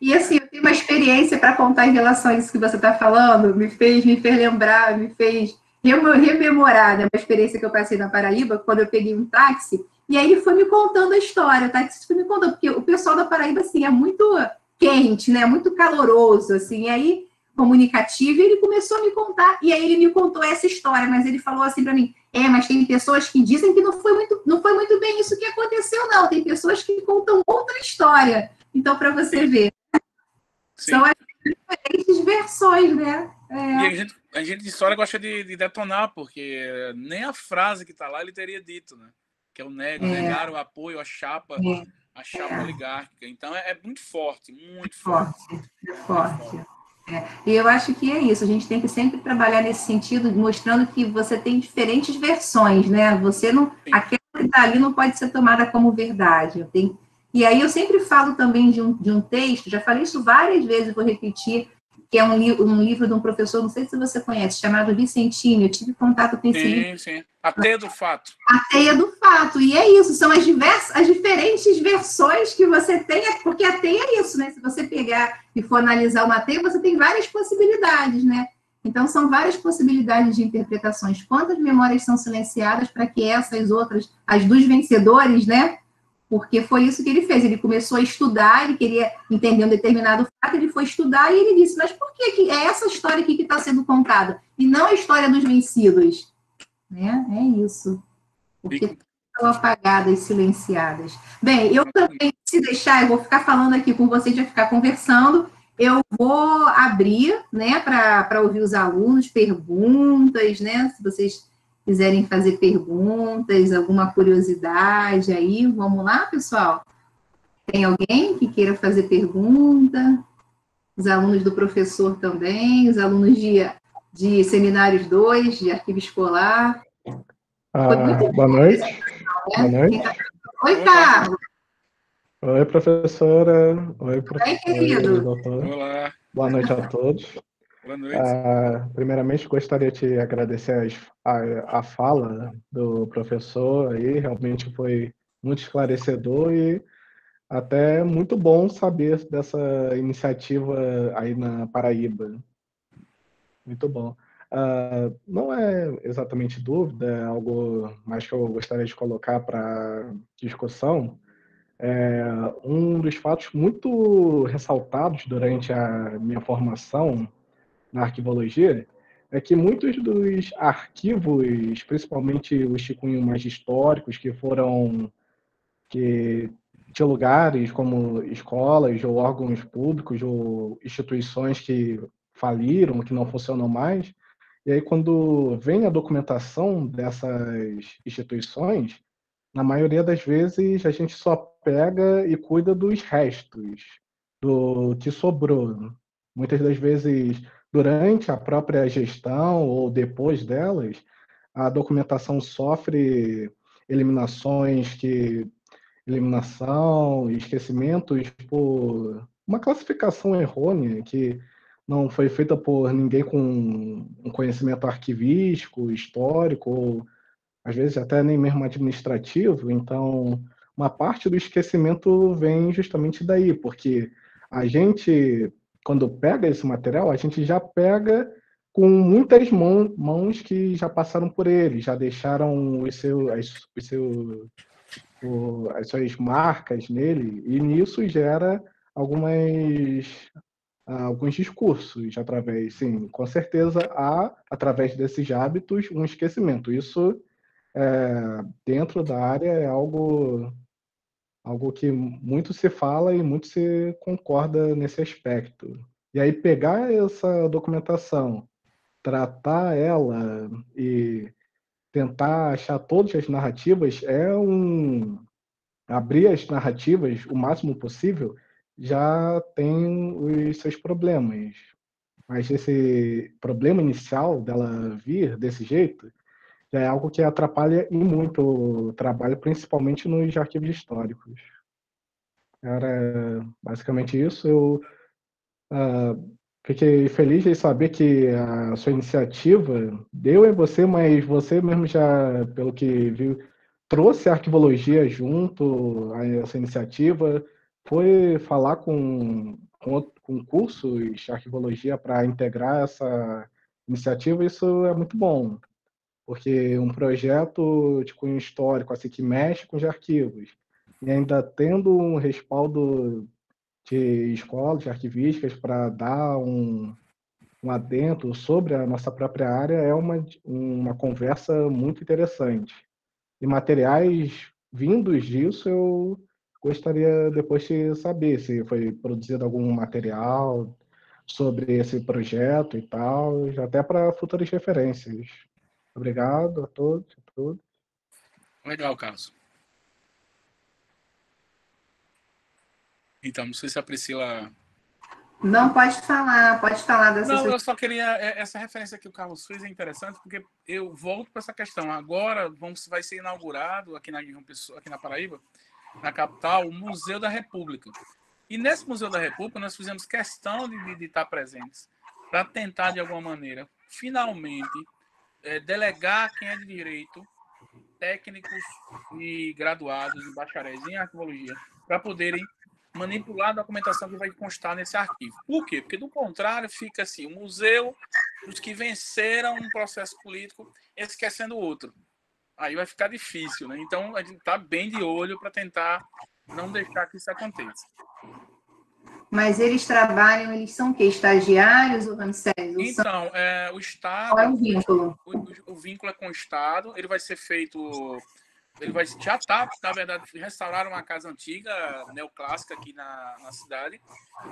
E assim, eu tenho uma experiência para contar em relação a isso que você está falando, me fez lembrar, me fez rememorar, né, uma experiência que eu passei na Paraíba, quando eu peguei um táxi, e aí ele foi me contando a história, o táxi foi me contando, porque o pessoal da Paraíba, assim, é muito quente, né, muito caloroso, assim, e aí, comunicativo, e ele começou a me contar, e aí ele me contou essa história, mas ele falou assim para mim, mas tem pessoas que dizem que não foi muito bem isso que aconteceu, não, tem pessoas que contam outra história. Então, para você ver, são as diferentes versões, né? E a gente de história gosta de detonar, porque nem a frase que está lá ele teria dito, né? Que é o negar o apoio à chapa oligárquica. Então é muito forte, muito forte. É forte. E eu acho que é isso, a gente tem que sempre trabalhar nesse sentido, mostrando que você tem diferentes versões, né? Você não. Sim. Aquela que está ali não pode ser tomada como verdade. E aí eu sempre falo também de um texto, já falei isso várias vezes, vou repetir, que é um livro de um professor, não sei se você conhece, chamado Vicentini. Eu tive contato com esse livro. Sim. A Teia do Fato. A Teia do Fato. E é isso, são as diferentes versões que você tem, porque a teia é isso, né? Se você pegar e for analisar uma teia, você tem várias possibilidades, né? Então, são várias possibilidades de interpretações. Quantas memórias são silenciadas para que essas outras, as dos vencedores, né? Porque foi isso que ele fez. Ele começou a estudar, ele queria entender um determinado fato, ele foi estudar e ele disse, mas por que é essa história aqui que está sendo contada? E não a história dos vencidos? Né? É isso. Porque estão apagadas, silenciadas. Bem, eu também, se deixar, eu vou ficar falando aqui com vocês, vai ficar conversando. Eu vou abrir, né, para ouvir os alunos, perguntas, né? Se vocês quiserem fazer perguntas, alguma curiosidade aí, vamos lá, pessoal? Tem alguém que queira fazer pergunta? Os alunos do professor também, os alunos de Seminários 2, de arquivo escolar. Boa noite. Né? Boa noite. Oi, Carlos. Oi, professora. Oi, querido. doutor. Olá. Boa noite a todos. Boa noite. Primeiramente, gostaria de agradecer a fala do professor aí, realmente foi muito esclarecedor e até muito bom saber dessa iniciativa aí na Paraíba. Muito bom. Não é exatamente dúvida, é algo mais que eu gostaria de colocar para discussão. Um dos fatos muito ressaltados durante a minha formação na arquivologia é que muitos dos arquivos, principalmente os de cunho mais históricos, que tinham lugares como escolas ou órgãos públicos ou instituições que faliram, que não funcionam mais, e aí quando vem a documentação dessas instituições, na maioria das vezes a gente só pega e cuida dos restos, do que sobrou. Muitas das vezes, durante a própria gestão ou depois delas, a documentação sofre eliminações eliminação e esquecimentos por uma classificação errônea que não foi feita por ninguém com um conhecimento arquivístico, histórico, ou às vezes até nem mesmo administrativo. Então, uma parte do esquecimento vem justamente daí, porque a gente, quando pega esse material, a gente já pega com muitas mãos que já passaram por ele, já deixaram as suas marcas nele, e nisso gera alguns discursos através, sim, com certeza há, através desses hábitos, um esquecimento. Isso, dentro da área, é algo que muito se fala e muito se concorda nesse aspecto. E aí pegar essa documentação, tratar ela e tentar achar todas as narrativas abrir as narrativas o máximo possível já tem os seus problemas. Mas esse problema inicial dela vir desse jeito já é algo que atrapalha e muito o trabalho, principalmente nos arquivos históricos. Era basicamente isso. Eu fiquei feliz de saber que a sua iniciativa deu em você, mas você mesmo já, pelo que viu, trouxe a arquivologia junto a essa iniciativa, foi falar com cursos de arquivologia para integrar essa iniciativa. Isso é muito bom, porque um projeto de cunho histórico, assim, que mexe com os arquivos, e ainda tendo um respaldo de escolas, de arquivísticas, para dar um adentro sobre a nossa própria área, é uma conversa muito interessante. E materiais vindos disso, eu gostaria depois de saber se foi produzido algum material sobre esse projeto e tal, até para futuras referências. Obrigado a todos. Legal, Carlos. Então, não sei se a Priscila... Não, pode falar dessa Não, sua... eu só queria... Essa referência que o Carlos fez é interessante, porque eu volto para essa questão. Agora vai ser inaugurado aqui na Paraíba, na capital, o Museu da República. E nesse Museu da República, nós fizemos questão de estar presentes, para tentar, de alguma maneira, finalmente, delegar quem é de direito, técnicos e graduados e bacharéis em arquivologia, para poderem manipular a documentação que vai constar nesse arquivo. Por quê? Porque, do contrário, fica assim, o museu dos que venceram um processo político esquecendo o outro. Aí vai ficar difícil, né? Então, a gente está bem de olho para tentar não deixar que isso aconteça. Mas eles trabalham, eles são o quê? Estagiários ou Ramsés? Então, o Estado... Qual é o vínculo? O vínculo é com o Estado, ele vai ser feito... já está, na verdade, restauraram uma casa antiga, neoclássica, aqui na cidade,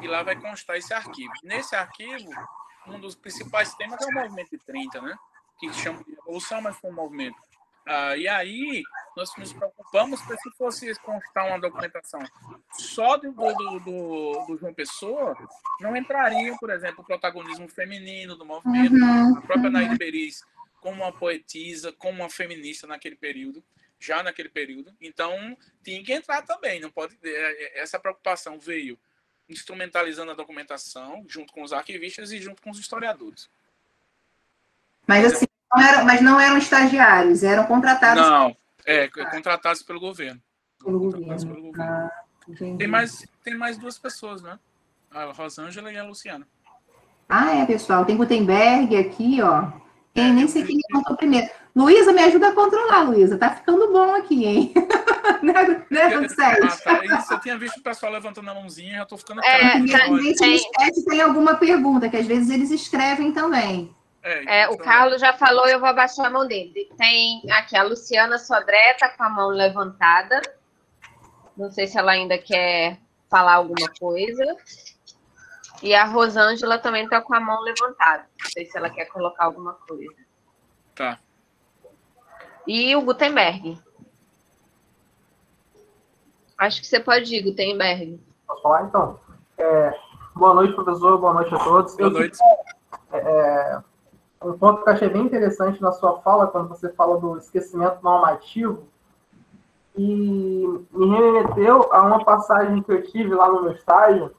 e lá vai constar esse arquivo. Nesse arquivo, um dos principais temas é o movimento de 30, né? Que chama de revolução, mas foi um movimento. E aí, nós nos preocupamos para se fosse constar uma documentação só do João Pessoa, não entraria, por exemplo, o protagonismo feminino do movimento, a própria Naide Beriz como uma poetisa, como uma feminista naquele período. Então, tinha que entrar também. Não pode. Essa preocupação veio instrumentalizando a documentação junto com os arquivistas e junto com os historiadores. Mas assim, não eram estagiários, eram contratados. Não, contratados pelo governo. Tem mais duas pessoas, né? A Rosângela e a Luciana. Pessoal, tem Gutenberg aqui, ó. Nem sei quem levantou primeiro. Luísa, me ajuda a controlar, Luísa. Tá ficando bom aqui, hein? Isso, eu tinha visto o pessoal levantando a mãozinha, já tô ficando tem alguma pergunta, que às vezes eles escrevem também. O Carlos já falou, eu vou abaixar a mão dele. Tem aqui a Luciana Sodré, tá com a mão levantada. Não sei se ela ainda quer falar alguma coisa. E a Rosângela também está com a mão levantada. Não sei se ela quer colocar alguma coisa. Tá. E o Gutenberg. Acho que você pode ir, Gutenberg. Posso falar, então? Boa noite, professor. Boa noite a todos. Boa noite. Um ponto que eu achei bem interessante na sua fala, quando você fala do esquecimento normativo, e me remeteu a uma passagem que eu tive lá no meu estágio,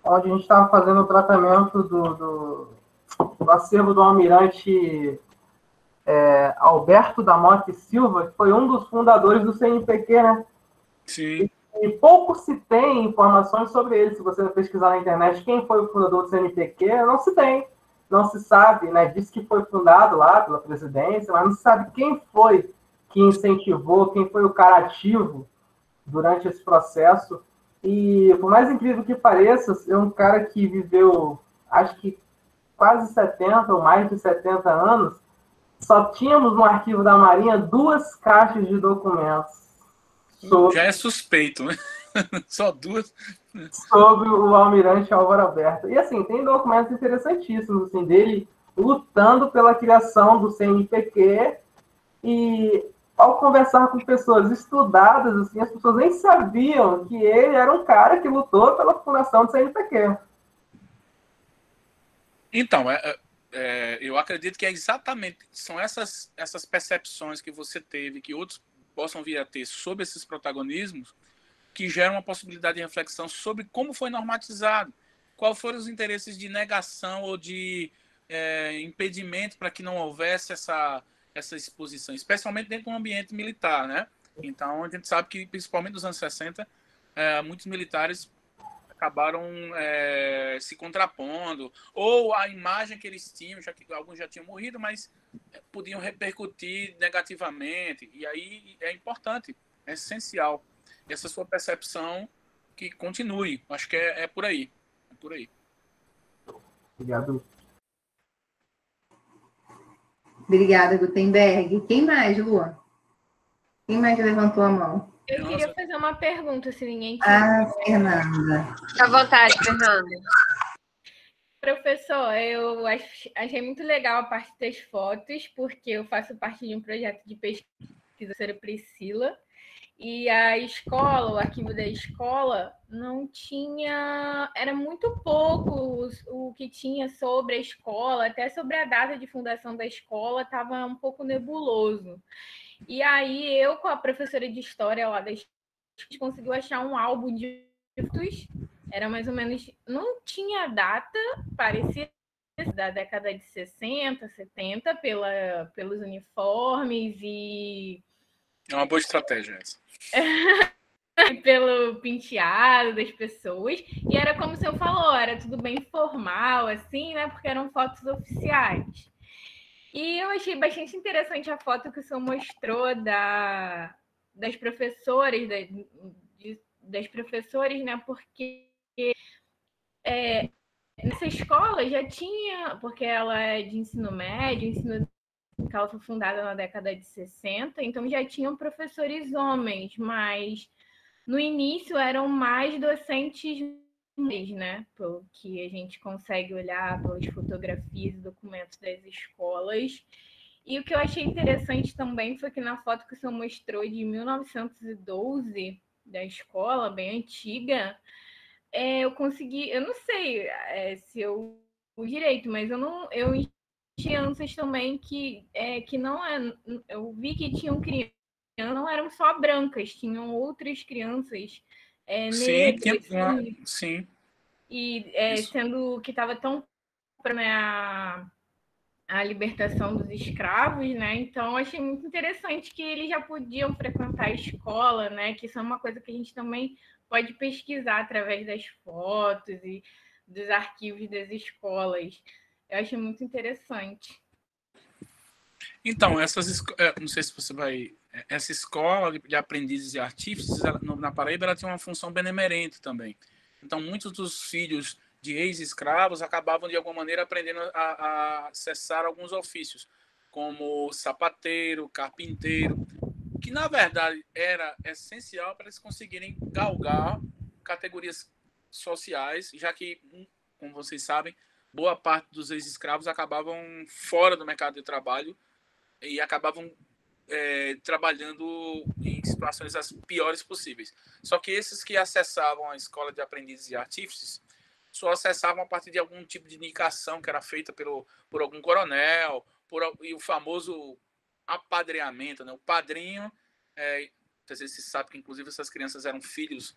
onde a gente estava fazendo o tratamento do acervo do almirante Alberto da Mota e Silva, que foi um dos fundadores do CNPq, né? Sim. E pouco se tem informações sobre ele. Se você pesquisar na internet quem foi o fundador do CNPq, não se tem. Não se sabe, né? Diz que foi fundado lá pela presidência, mas não se sabe quem foi que incentivou, quem foi o cara ativo durante esse processo. E, por mais incrível que pareça, é um cara que viveu, acho que quase 70 ou mais de 70 anos, só tínhamos no arquivo da Marinha 2 caixas de documentos. Já é suspeito, né? Só 2. Sobre o almirante Álvaro Alberto. E, assim, tem documentos interessantíssimos, assim, dele lutando pela criação do CNPq E ao conversar com pessoas estudadas, assim, as pessoas nem sabiam que ele era um cara que lutou pela fundação do CNPq. Então, eu acredito que é exatamente, são essas percepções que você teve, que outros possam vir a ter sobre esses protagonismos, que geram uma possibilidade de reflexão sobre como foi normatizado, quais foram os interesses de negação ou de impedimento para que não houvesse essa exposição, especialmente dentro de um ambiente militar, né? Então, a gente sabe que, principalmente nos anos 60, muitos militares acabaram se contrapondo, ou a imagem que eles tinham, já que alguns já tinham morrido, mas podiam repercutir negativamente, e aí é importante, é essencial essa sua percepção que continue. Acho que é por aí. É por aí. Obrigado. Obrigada, Gutenberg. Quem mais, Lua? Quem mais levantou a mão? Eu queria fazer uma pergunta, se ninguém Fernanda. Fica à vontade, Fernanda. Professor, eu achei muito legal a parte das fotos, porque eu faço parte de um projeto de pesquisa sobre Priscila, e a escola, o arquivo da escola, não tinha... Era muito pouco o que tinha sobre a escola, até sobre a data de fundação da escola, estava um pouco nebuloso. E aí, eu, com a professora de História lá da escola, conseguiu achar um álbum de fotos, era mais ou menos... Não tinha data, parecia da década de 60, 70, pelos uniformes e... É uma boa estratégia essa. pelo penteado das pessoas, e era como o senhor falou, era tudo bem formal, assim, né? Porque eram fotos oficiais. E eu achei bastante interessante a foto que o senhor mostrou das professoras, das professoras, né? Porque nessa escola já tinha, porque ela é de ensino médio, ela foi fundada na década de 60, então já tinham professores homens, mas no início eram mais docentes mulheres, né? Pelo que a gente consegue olhar pelas fotografias e documentos das escolas. E o que eu achei interessante também foi que na foto que o senhor mostrou de 1912, da escola, bem antiga, eu consegui, eu não sei se eu direito, mas eu crianças também que não eu vi que tinham crianças, não eram só brancas, tinham outras crianças negras, sim. E sendo que estava tão para a libertação dos escravos, né? Então achei muito interessante que eles já podiam frequentar a escola, né? Que isso é uma coisa que a gente também pode pesquisar através das fotos e dos arquivos das escolas. Eu achei muito interessante. Então, não sei se você vai... Essa escola de aprendizes e artífices, na Paraíba, ela tinha uma função benemerente também. Então, muitos dos filhos de ex-escravos acabavam, de alguma maneira, aprendendo a acessar alguns ofícios, como sapateiro, carpinteiro, que, na verdade, era essencial para eles conseguirem galgar categorias sociais, já que, como vocês sabem, boa parte dos ex-escravos acabavam fora do mercado de trabalho e acabavam trabalhando em situações as piores possíveis. Só que esses que acessavam a escola de aprendizes e artífices só acessavam a partir de algum tipo de indicação que era feita por algum coronel, e o famoso apadreamento, né? O padrinho, às vezes se sabe que inclusive essas crianças eram filhos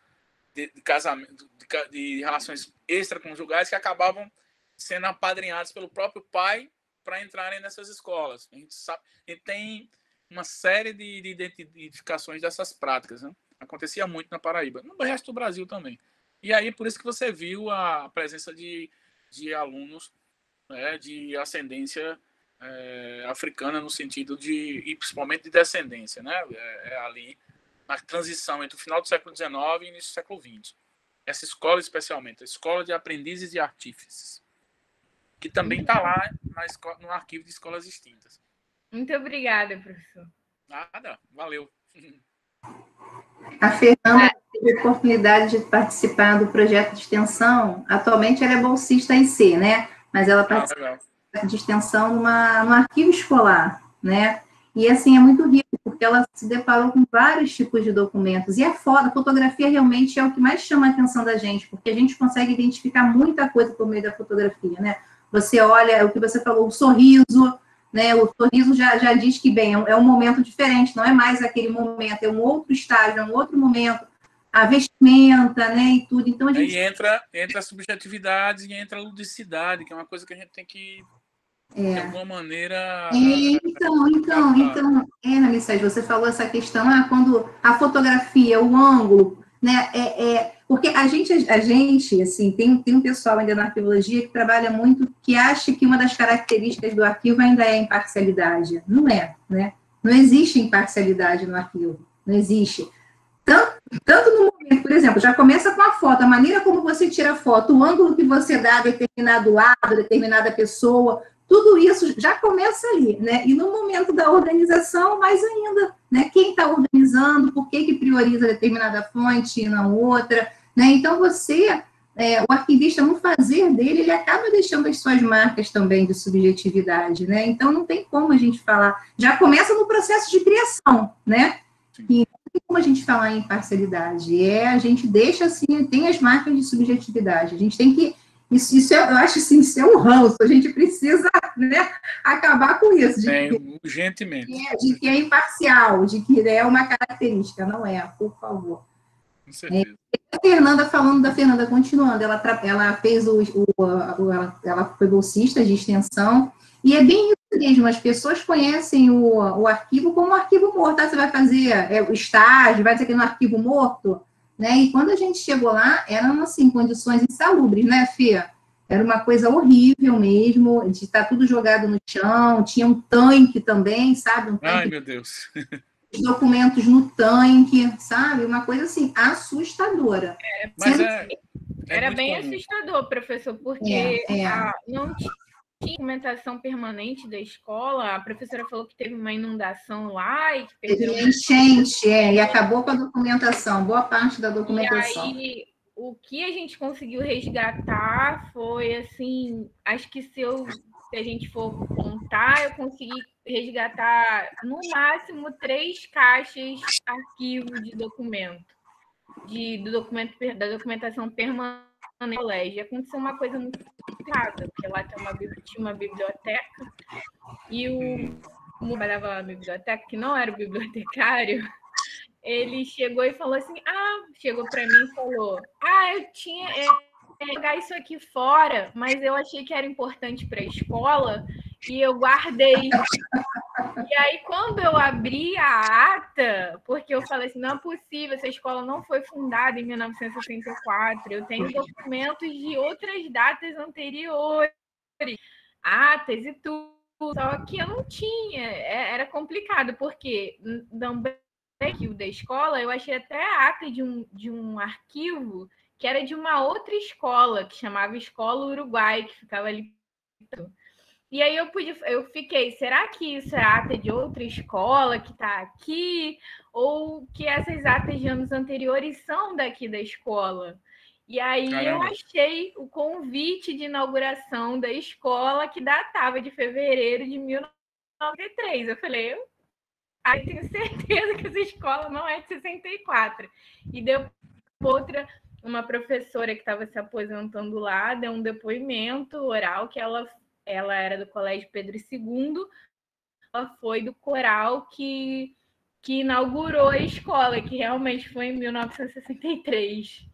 de casamento, de relações extraconjugais que acabavam sendo apadrinhados pelo próprio pai para entrarem nessas escolas. A gente tem uma série de identificações dessas práticas, né? Acontecia muito na Paraíba, no resto do Brasil também. E aí, por isso que você viu a presença de alunos, né, de ascendência africana, no sentido e principalmente de descendência, né? Ali na transição entre o final do século XIX e início do século XX. Essa escola, especialmente, a Escola de Aprendizes e Artífices, que também está lá no arquivo de escolas extintas. Muito obrigada, professor. Nada, valeu. A Fernanda teve a oportunidade de participar do projeto de extensão. Atualmente ela é bolsista em si, né? Mas ela participa de extensão no arquivo escolar, né? E, assim, é muito rico, porque ela se deparou com vários tipos de documentos. E a fotografia realmente é o que mais chama a atenção da gente, porque a gente consegue identificar muita coisa por meio da fotografia, né? Você olha, o que você falou, o sorriso, né? O sorriso já diz que, bem, é um momento diferente, não é mais aquele momento, é um outro estágio, é um outro momento. A vestimenta, né, e tudo. Então, a gente... Aí entra a subjetividade e entra a ludicidade, que é uma coisa que a gente tem que, de alguma maneira... Nalissés, você falou essa questão, quando a fotografia, o ângulo, né, porque a gente, assim, tem um pessoal ainda na arquivologia que trabalha muito, que acha que uma das características do arquivo ainda é a imparcialidade. Não é, né? Não existe imparcialidade no arquivo, não existe. Tanto no momento, por exemplo, já começa com a foto, a maneira como você tira a foto, o ângulo que você dá a determinado lado, determinada pessoa, tudo isso já começa ali, né? E no momento da organização, mais ainda, né? Quem está organizando, por que prioriza determinada fonte e não outra, né? Então, o arquivista, no fazer dele, ele acaba deixando as suas marcas também de subjetividade, né? Então, não tem como a gente falar, já começa no processo de criação, né? E como a gente falar em imparcialidade? A gente deixa, assim, tem as marcas de subjetividade, a gente tem que, eu acho, assim, isso é um ranço, a gente precisa, né, acabar com isso. Urgentemente. De que é imparcial, de que é uma característica, não é, por favor. Com certeza. A Fernanda, falando da Fernanda, continuando, ela fez ela foi bolsista de extensão, e é bem isso mesmo, as pessoas conhecem o arquivo como um arquivo morto. Você vai fazer o estágio, vai dizer que é um arquivo morto, né? E quando a gente chegou lá, eram, assim, condições insalubres, né, Fê? Era uma coisa horrível mesmo, de estar tudo jogado no chão, tinha um tanque também, sabe? Um tanque, ai, meu Deus! Os documentos no tanque, sabe? Uma coisa, assim, assustadora. Mas era bem assustador, professor, porque não tinha documentação permanente da escola. A professora falou que teve uma inundação lá e que perderam... enchente, e acabou com a documentação, boa parte da documentação. E aí, o que a gente conseguiu resgatar foi, assim, acho que se a gente for contar, eu consegui resgatar, no máximo, 3 caixas arquivo de documento, da documentação permanente no colégio. Aconteceu uma coisa muito complicada, porque lá tinha uma biblioteca, e o trabalhava lá na biblioteca, que não era o bibliotecário, ele chegou e falou assim, chegou para mim e falou, eu tinha jogar isso aqui fora, mas eu achei que era importante para a escola e eu guardei. E aí, quando eu abri a ata, porque eu falei assim, não é possível, essa escola não foi fundada em 1964, eu tenho documentos de outras datas anteriores, atas e tudo, só que eu não tinha, era complicado, porque também arquivo da escola, eu achei até a ata de um arquivo que era de uma outra escola, que chamava Escola Uruguai, que ficava ali. E aí eu fiquei, será que isso é ata de outra escola que está aqui? Ou que essas atas de anos anteriores são daqui da escola? E aí eu achei o convite de inauguração da escola, que datava de fevereiro de 1993. Eu falei, eu tenho certeza que essa escola não é de 64. E deu uma professora que estava se aposentando lá, deu um depoimento oral que ela era do Colégio Pedro II, ela foi do coral que inaugurou a escola, que realmente foi em 1963.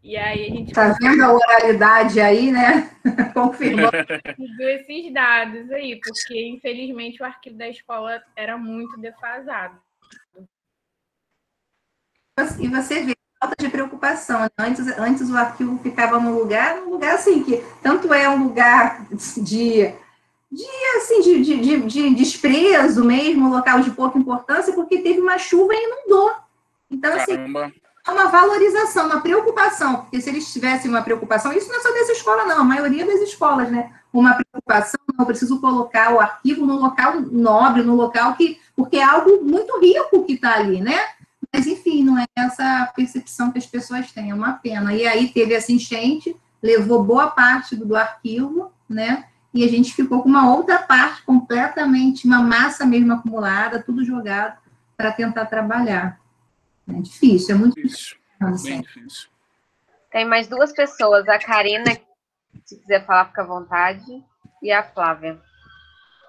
E aí a gente... Tá vendo a oralidade aí, né? Confirmou. Esses dados aí, porque infelizmente o arquivo da escola era muito defasado. E você vê falta de preocupação. Antes o arquivo ficava num lugar assim, que tanto é um lugar de desprezo mesmo, um local de pouca importância, porque teve uma chuva e inundou. Então, assim, é uma valorização, uma preocupação, porque se eles tivessem uma preocupação, isso não é só dessa escola, não, a maioria das escolas, né? Uma preocupação, não, eu preciso colocar o arquivo no local nobre, no local porque é algo muito rico que está ali, né? Mas, enfim, não é essa percepção que as pessoas têm, é uma pena. E aí teve essa enchente, levou boa parte do arquivo, né? e a gente ficou com uma outra parte completamente, uma massa mesmo acumulada, tudo jogado para tentar trabalhar. É difícil, é muito difícil. Bem difícil. Tem mais duas pessoas, a Karina, se quiser falar, fica à vontade, e a Flávia.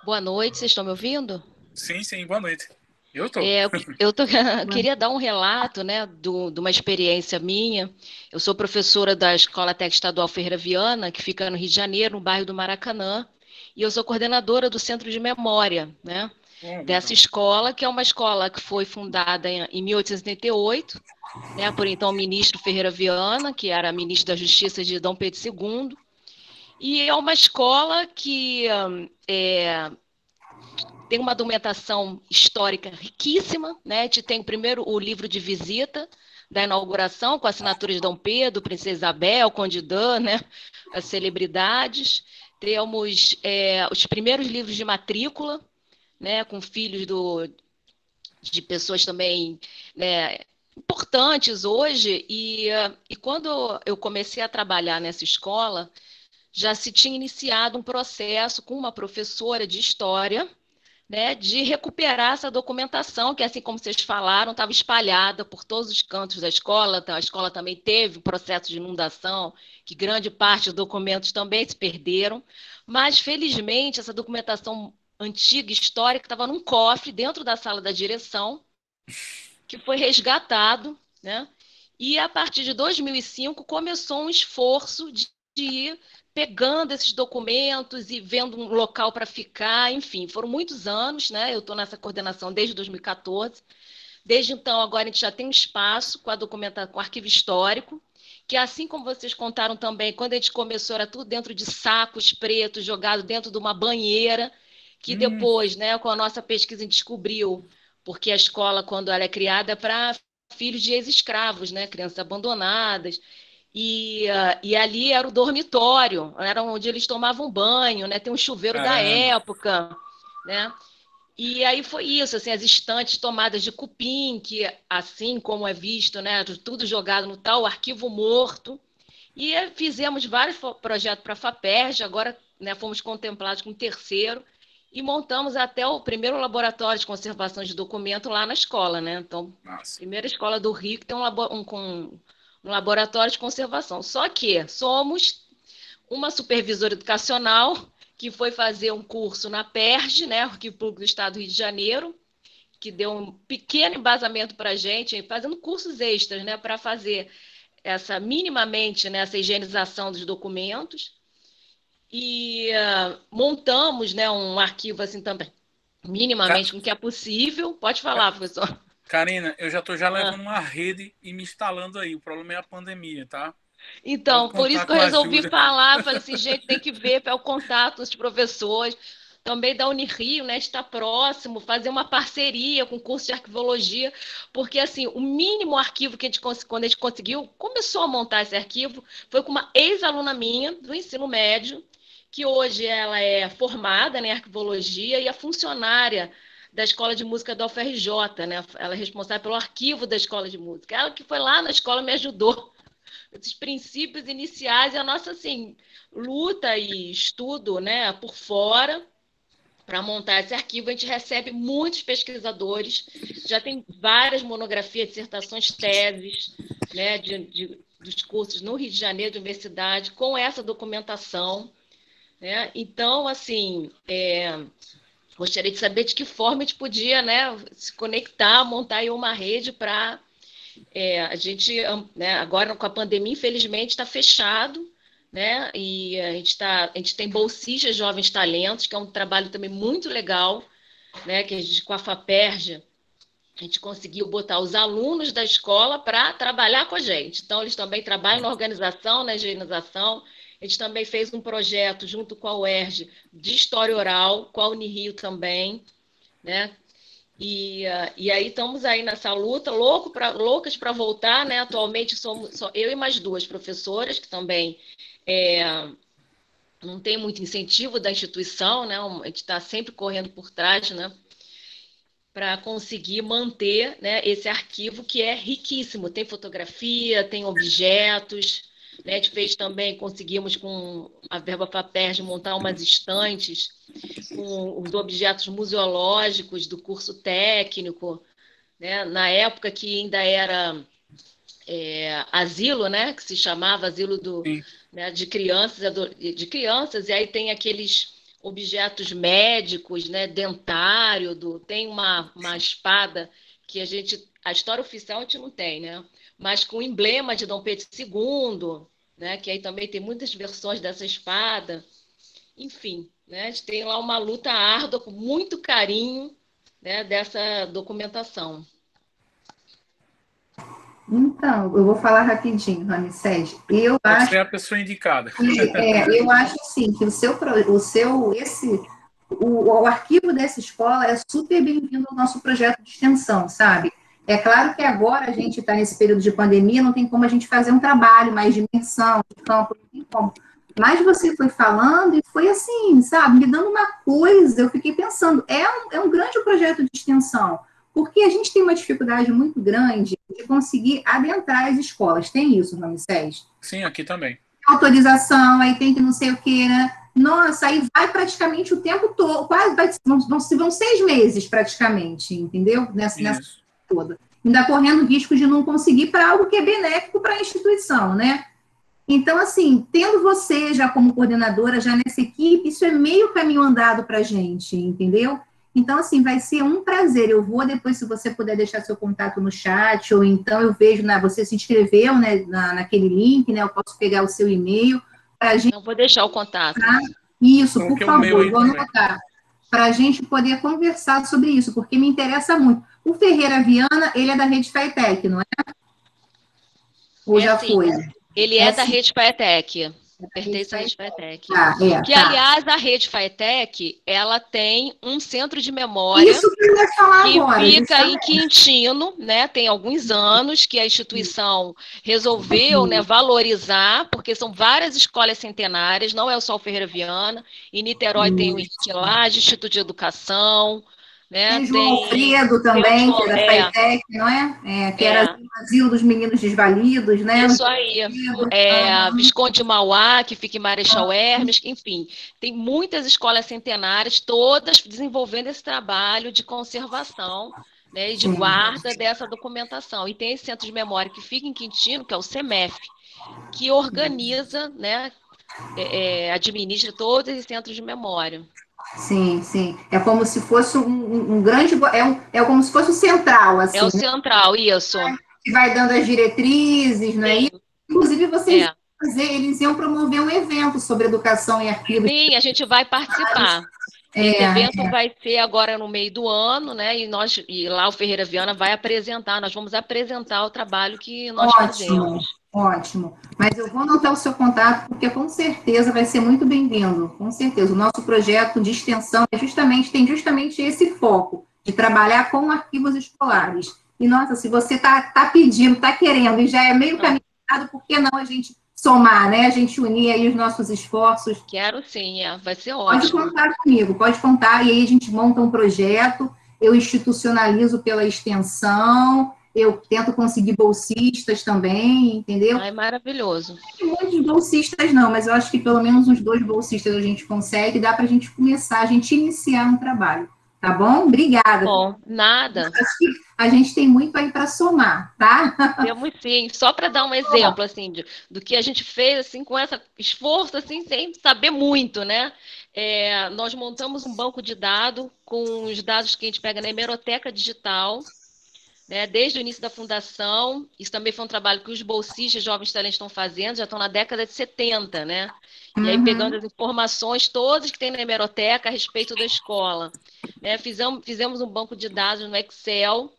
Boa noite, vocês estão me ouvindo? Sim, boa noite. Eu estou. Queria dar um relato, né, de uma experiência minha. Eu sou professora da Escola Técnica Estadual Ferreira Viana, que fica no Rio de Janeiro, no bairro do Maracanã, e eu sou coordenadora do Centro de Memória, né, dessa escola, que é uma escola que foi fundada em 1888, né, por então o ministro Ferreira Viana, que era ministro da Justiça de Dom Pedro II, e é uma escola que tem uma documentação histórica riquíssima, né? A gente tem primeiro o livro de visita da inauguração, com a assinatura de Dom Pedro, Princesa Isabel, Conde Dan, né? As celebridades. Temos os primeiros livros de matrícula, né? Com filhos de pessoas também, né, importantes hoje. E quando eu comecei a trabalhar nessa escola, já se tinha iniciado um processo com uma professora de história, né, de recuperar essa documentação, que, assim como vocês falaram, estava espalhada por todos os cantos da escola. A escola também teve um processo de inundação, que grande parte dos documentos também se perderam, mas, felizmente, essa documentação antiga, histórica, estava num cofre dentro da sala da direção, que foi resgatado, né? E, a partir de 2005, começou um esforço de ir pegando esses documentos e vendo um local para ficar, enfim, foram muitos anos, né? Eu estou nessa coordenação desde 2014. Desde então, agora a gente já tem um espaço com a documentação, com o arquivo histórico, que, assim como vocês contaram também, quando a gente começou, era tudo dentro de sacos pretos, jogado dentro de uma banheira, que depois, né, com a nossa pesquisa, a gente descobriu, porque a escola, quando ela é criada, é para filhos de ex-escravos, né, crianças abandonadas. E ali era o dormitório, era onde eles tomavam banho, né? Tem um chuveiro da época, né? E aí foi isso, assim, as estantes tomadas de cupim, que, assim como é visto, né, tudo jogado no tal arquivo morto. E fizemos vários projetos para a FAPERJ, agora, né, fomos contemplados com o terceiro, e montamos até o primeiro laboratório de conservação de documento lá na escola, né? Então, primeira escola do Rio que tem um laboratório de conservação. Só que somos uma supervisora educacional que foi fazer um curso na PERJ, né, Arquivo Público do Estado do Rio de Janeiro, que deu um pequeno embasamento para a gente, fazendo cursos extras, né, para fazer minimamente, né, essa higienização dos documentos. E montamos, né, um arquivo assim também, minimamente, com o que é possível. Pode falar, professor. Karina, eu já estou levando uma rede e me instalando aí. O problema é a pandemia, tá? Então, por isso que eu resolvi falar. Falei assim, gente, tem que ver o contato dos professores, também da Unirio, né? Estar próximo, fazer uma parceria com o curso de arquivologia, porque, assim, o mínimo arquivo que quando a gente começou a montar esse arquivo, foi com uma ex-aluna minha do ensino médio, que hoje ela é formada, né, em arquivologia, e é funcionária da Escola de Música da UFRJ, né? Ela é responsável pelo arquivo da Escola de Música. Ela que foi lá na escola me ajudou. Esses princípios iniciais e a nossa, assim, luta e estudo, né, por fora, para montar esse arquivo. A gente recebe muitos pesquisadores, já tem várias monografias, dissertações, teses, né, dos cursos no Rio de Janeiro, de universidade, com essa documentação, né? Então, assim, gostaria de saber de que forma a gente podia, né, se conectar, montar aí uma rede para a gente, né, agora com a pandemia, infelizmente, está fechado, né? E a gente tem Bolsistas Jovens Talentos, que é um trabalho também muito legal, né? Que a gente, com a FAPERJ, a gente conseguiu botar os alunos da escola para trabalhar com a gente. Então, eles também trabalham na organização, na higienização. A gente também fez um projeto junto com a UERJ de história oral, com a Unirio também, né? E aí estamos aí nessa luta, loucas para voltar, né? Atualmente somos só eu e mais duas professoras, que também não tem muito incentivo da instituição, né? A gente está sempre correndo por trás, né? Para conseguir manter, né, esse arquivo que é riquíssimo. Tem fotografia, tem objetos, né? A gente fez também, conseguimos com a verba FAPERJ montar umas estantes com os objetos museológicos do curso técnico, né? Na época que ainda era asilo, né? Que se chamava asilo né? de crianças, e aí tem aqueles objetos médicos, né? Dentário, tem uma espada que a história oficial a gente não tem, né? Mas com o emblema de Dom Pedro II, né? Que aí também tem muitas versões dessa espada. Enfim, né? A gente tem lá uma luta árdua com muito carinho, né? Dessa documentação. Então, eu vou falar rapidinho, Ramsés. Eu Pode acho ser a pessoa indicada. eu acho sim que o arquivo dessa escola é super bem-vindo ao nosso projeto de extensão, sabe? É claro que agora a gente está nesse período de pandemia, não tem como a gente fazer um trabalho mais de imersão, de campo, não tem como. Mas você foi falando e foi assim, sabe, me dando uma coisa, eu fiquei pensando, é um grande projeto de extensão, porque a gente tem uma dificuldade muito grande de conseguir adentrar as escolas. Tem isso, Ramsés? Sim, aqui também. Autorização, aí tem que não sei o que, né? Nossa, aí vai praticamente o tempo todo, vão 6 meses praticamente, entendeu? Nessa toda. Ainda correndo risco de não conseguir para algo que é benéfico para a instituição, né? Então, assim, tendo você já como coordenadora, já nessa equipe, isso é meio caminho andado para a gente, entendeu? Então, assim, vai ser um prazer. Eu vou depois, se você puder deixar seu contato no chat, ou então eu vejo, você se inscreveu, né, naquele link, né, eu posso pegar o seu e-mail. Não vou deixar o contato. Isso, por favor, vou anotar. Para a gente poder conversar sobre isso, porque me interessa muito. O Ferreira Viana, ele é da Rede FATEC, não é? Ou já sim. foi? Ele é da Rede FATEC. Pertence à Rede FATEC. Que, aliás, a Rede FATEC, ela tem um centro de memória isso que eu ia falar que agora, fica em Quintino, né? Tem alguns anos que a instituição resolveu, né, valorizar, porque são várias escolas centenárias, não é só o Ferreira Viana. Em Niterói tem o Intilage, Instituto de Educação, né? Tem João Alfredo também, que é da FATEC, não é? Que era o Asilo dos Meninos Desvalidos, né? Isso aí. Visconde Mauá, que fica em Marechal Hermes, enfim. Tem muitas escolas centenárias, todas desenvolvendo esse trabalho de conservação, né, e de guarda dessa documentação. E tem esse centro de memória que fica em Quintino, que é o CEMEF, que organiza, né, administra todos esses centros de memória. Sim, sim. É como se fosse um grande... É como se fosse o central, assim. É o central, isso. Que vai dando as diretrizes, não é isso? Inclusive, vocês eles iam promover um evento sobre educação e arquivos. Sim, a gente vai participar. Esse evento vai ser agora no meio do ano, né? E lá o Ferreira Viana vai apresentar, nós vamos apresentar o trabalho que nós fazemos. Ótimo. Mas eu vou anotar o seu contato, porque com certeza vai ser muito bem-vindo. Com certeza. O nosso projeto de extensão tem justamente esse foco, de trabalhar com arquivos escolares. E, nossa, se você está pedindo, está querendo, e já é meio caminhado, por que não a gente somar, né? A gente unir aí os nossos esforços. Quero sim, vai ser ótimo. Pode contar comigo, pode contar, e aí a gente monta um projeto, eu institucionalizo pela extensão, eu tento conseguir bolsistas também, entendeu? Ai, maravilhoso. Não tem muitos bolsistas não, mas eu acho que pelo menos uns 2 bolsistas a gente consegue, dá para a gente começar, a gente iniciar um trabalho. Tá bom? Obrigada. Bom, nada. Acho que a gente tem muito aí para somar, tá? Temos sim. Só para dar um exemplo, assim, do que a gente fez, assim, com esse esforço, assim, sem saber muito, né? Nós montamos um banco de dados com os dados que a gente pega na hemeroteca digital, né? Desde o início da fundação. Isso também foi um trabalho que os bolsistas Jovens Talentos estão fazendo, já estão na década de 70, né? E aí pegando as informações todas que tem na hemeroteca a respeito da escola. Né? Fizemos um banco de dados no Excel,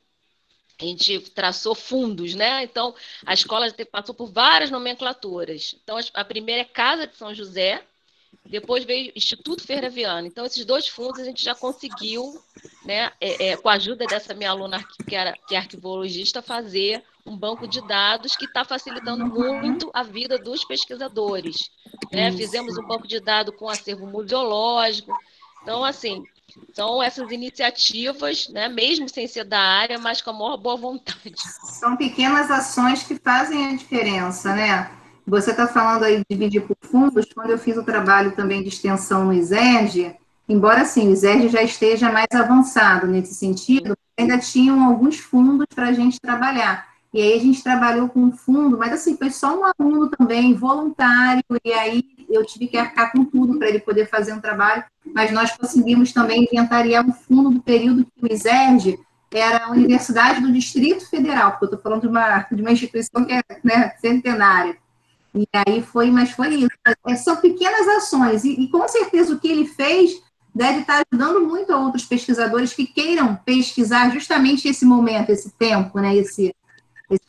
a gente traçou fundos, né? Então, a escola passou por várias nomenclaturas. Então, a primeira é Casa de São José, depois veio Instituto Ferreira Viana. Então, esses 2 fundos a gente já conseguiu, né, com a ajuda dessa minha aluna que é arquivologista, fazer um banco de dados que está facilitando muito a vida dos pesquisadores. Né? Fizemos um banco de dados com acervo museológico. Então, assim, são essas iniciativas, né, mesmo sem ser da área, mas com a maior boa vontade. São pequenas ações que fazem a diferença, né? Você está falando aí de dividir por fundos. Quando eu fiz o trabalho também de extensão no ISERJ, embora sim, o ISERJ já esteja mais avançado nesse sentido, ainda tinham alguns fundos para a gente trabalhar. E aí a gente trabalhou com um fundo, mas assim, foi só um aluno também, voluntário, e aí eu tive que arcar com tudo para ele poder fazer um trabalho, mas nós conseguimos também inventariar um fundo do período que o ISERJ era a Universidade do Distrito Federal, porque eu estou falando de uma instituição que é, né, centenária. E aí mas foi isso. São pequenas ações, e com certeza o que ele fez deve estar ajudando muito a outros pesquisadores que queiram pesquisar justamente esse momento, esse tempo, né, esse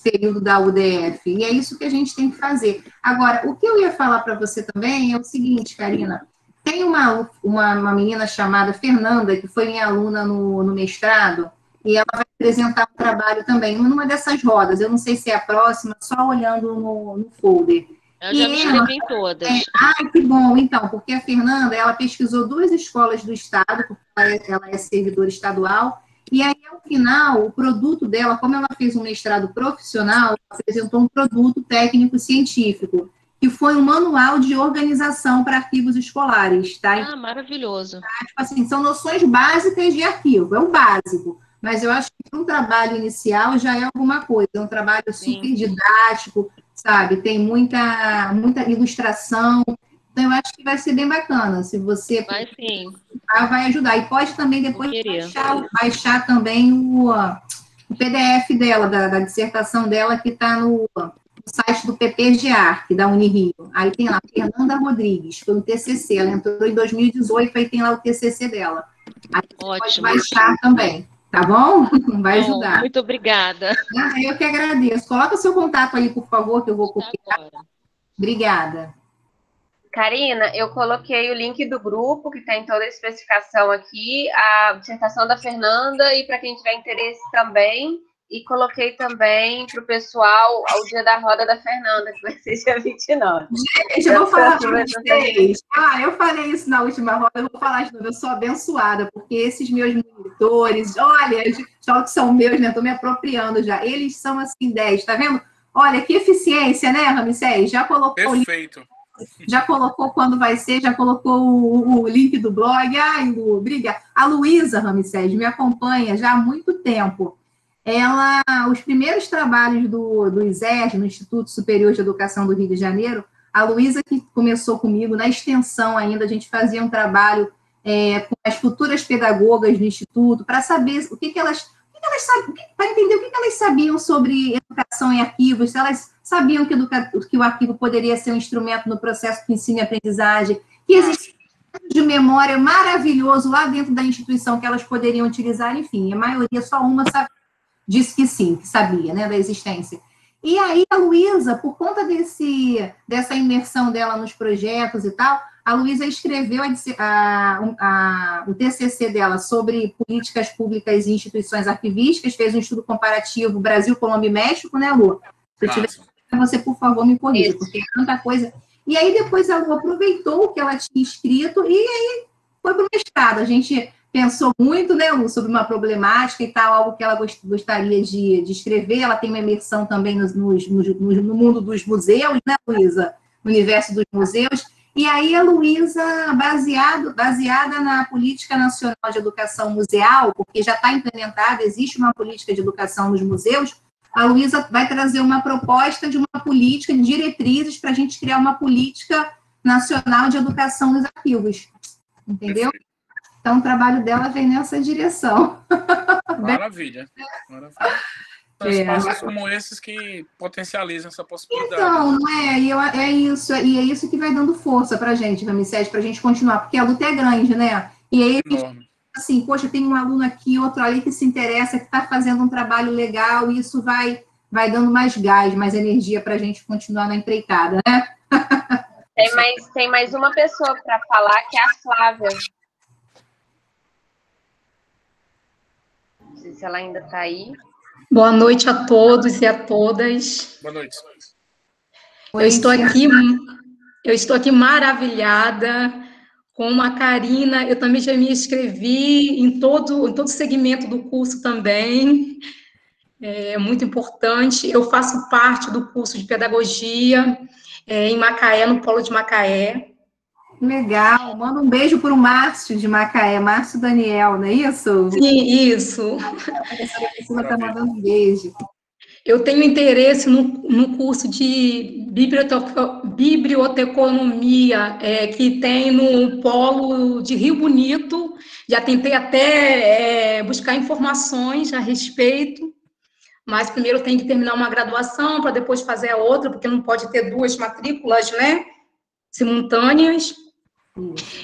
período da UDF. E é isso que a gente tem que fazer. Agora, o que eu ia falar para você também é o seguinte, Karina, tem uma menina chamada Fernanda, que foi minha aluna no mestrado, e ela vai apresentar um trabalho também, numa dessas rodas, eu não sei se é a próxima, só olhando no folder. Eu já me inscrevi em todas. Que bom, então, porque a Fernanda, ela pesquisou 2 escolas do Estado, porque ela é servidora estadual, e aí, ao final, o produto dela, como ela fez um mestrado profissional, ela apresentou um produto técnico-científico, que foi um manual de organização para arquivos escolares, tá? Ah, maravilhoso. Tipo assim, são noções básicas de arquivo, é o básico, mas eu acho que um trabalho inicial já é alguma coisa, é um trabalho super didático, sabe? Tem muita ilustração, então eu acho que vai ser bem bacana, se você... Vai sim. Vai ajudar, e pode também depois baixar também o PDF dela, da dissertação dela, que está no site do PPGA, que da Unirio. Aí tem lá, Fernanda Rodrigues, foi um TCC, ela entrou em 2018, aí tem lá o TCC dela. Aí você pode baixar também, tá bom? Vai ajudar. Muito obrigada. Eu que agradeço. Coloca o seu contato aí, por favor, que eu vou copiar. Obrigada. Karina, eu coloquei o link do grupo, que tem toda a especificação aqui, a dissertação da Fernanda, e para quem tiver interesse também, e coloquei também para o pessoal ao dia da roda da Fernanda, que vai ser dia 29. Gente, eu vou falar para vocês. Eu falei isso na última roda, eu vou falar de novo, eu sou abençoada, porque esses meus monitores, olha, só que são meus, né? Estou me apropriando já. Eles são assim 10, tá vendo? Olha, que eficiência, né, Ramsés? Já colocou Perfeito. Já colocou quando vai ser, já colocou o link do blog. Ai, Lu, obrigada. A Luísa Ramsés me acompanha já há muito tempo. Os primeiros trabalhos do ISERJ, no Instituto Superior de Educação do Rio de Janeiro, a Luísa que começou comigo, na extensão ainda, a gente fazia um trabalho com as futuras pedagogas do Instituto, para saber o que elas sabiam, para entender o que elas sabiam sobre educação em arquivos, se elas sabiam que o arquivo poderia ser um instrumento no processo de ensino e aprendizagem, que existe de memória maravilhoso lá dentro da instituição que elas poderiam utilizar, enfim, a maioria, só uma disse que sim, que sabia, né, da existência. E aí a Luísa, por conta dessa imersão dela nos projetos e tal, a Luísa escreveu o TCC dela sobre políticas públicas e instituições arquivísticas, fez um estudo comparativo Brasil, Colômbia e México, né, Lu? Se eu tiver, você, por favor, me corrija, porque é tanta coisa. E aí, depois, a Lu aproveitou o que ela tinha escrito e aí foi para o mestrado. A gente pensou muito, né, Lu, sobre uma problemática e tal, algo que ela gostaria de escrever. Ela tem uma imersão também no mundo dos museus, né, Luísa? No universo dos museus. E aí, a Luísa, baseada na Política Nacional de Educação Museal, porque já está implementada, existe uma política de educação nos museus, a Luísa vai trazer uma proposta de uma política de diretrizes para a gente criar uma política nacional de educação nos arquivos. Entendeu? Então, o trabalho dela vem nessa direção. Maravilha. São espaços como esses que potencializam essa possibilidade. Então, não é? E é isso que vai dando força para a gente, Ramsés, para a gente continuar, porque a luta é grande, né? E aí, assim, poxa, tem um aluno aqui, outro ali que se interessa, que está fazendo um trabalho legal, e isso vai dando mais gás, mais energia para a gente continuar na empreitada, né? Tem mais uma pessoa para falar, que é a Flávia. Não sei se ela ainda está aí. Boa noite a todos e a todas. Boa noite. Eu estou aqui maravilhada com a Karina. Eu também já me inscrevi em todo o segmento do curso também. é muito importante. Eu faço parte do curso de pedagogia em Macaé, no Polo de Macaé. Legal. Manda um beijo para o Márcio de Macaé, Márcio Daniel, não é isso? Sim, isso. A professora Priscila está mandando um beijo. Eu tenho interesse no curso de biblioteconomia que tem no Polo de Rio Bonito. Já tentei até buscar informações a respeito, mas primeiro eu tenho que terminar uma graduação para depois fazer a outra, porque não pode ter duas matrículas, né, simultâneas.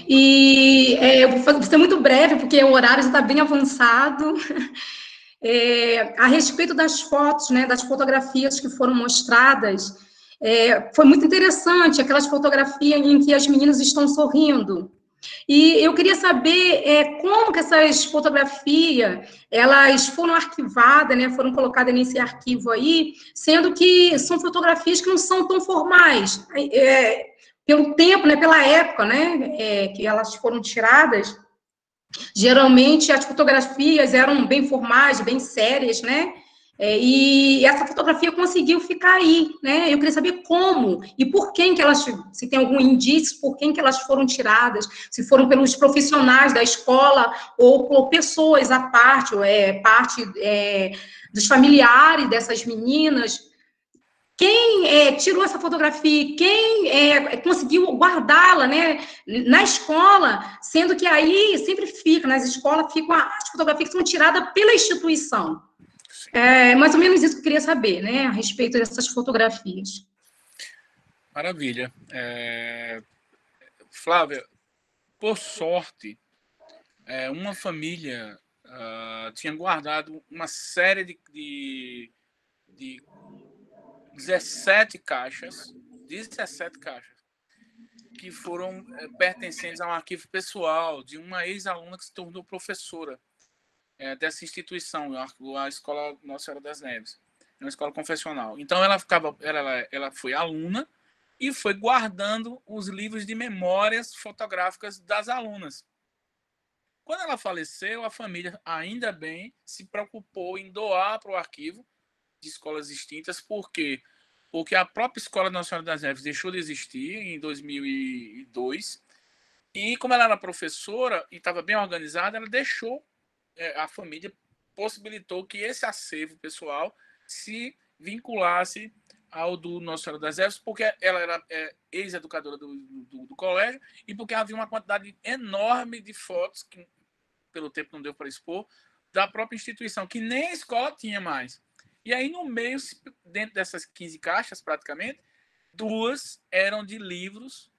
E eu vou ser muito breve, porque o horário já está bem avançado. A respeito das fotos, né, das fotografias que foram mostradas, foi muito interessante, aquelas fotografias em que as meninas estão sorrindo. E eu queria saber como que essas fotografias, elas foram arquivadas, né, foram colocadas nesse arquivo aí, sendo que são fotografias que não são tão formais, pelo tempo, né, pela época, né, que elas foram tiradas. Geralmente, as fotografias eram bem formais, bem sérias, né? E essa fotografia conseguiu ficar aí, né? Eu queria saber como e por quem que elas, se tem algum indício, por quem que elas foram tiradas, se foram pelos profissionais da escola ou por pessoas à parte, parte dos familiares dessas meninas. Quem tirou essa fotografia, quem conseguiu guardá-la, né, na escola, sendo que aí sempre fica, nas escolas ficam as fotografias que são tiradas pela instituição. Mais ou menos isso que eu queria saber, né, a respeito dessas fotografias. Maravilha. Flávia, por sorte, uma família tinha guardado uma série de 17 caixas, que foram pertencentes a um arquivo pessoal de uma ex-aluna que se tornou professora dessa instituição, a Escola Nossa Senhora das Neves, uma escola confessional. Então ela foi aluna e foi guardando os livros de memórias fotográficas das alunas. Quando ela faleceu, a família, ainda bem, se preocupou em doar para o arquivo de escolas extintas. Por quê? Porque a própria Escola Nossa Senhora das Neves deixou de existir em 2002, e como ela era professora e estava bem organizada, ela deixou, a família possibilitou que esse acervo pessoal se vinculasse ao do Nossa Senhora das Neves, porque ela era ex-educadora do colégio e porque havia uma quantidade enorme de fotos, que pelo tempo não deu para expor, da própria instituição, que nem a escola tinha mais. E aí, no meio, dentro dessas 15 caixas, praticamente, 2 eram de livros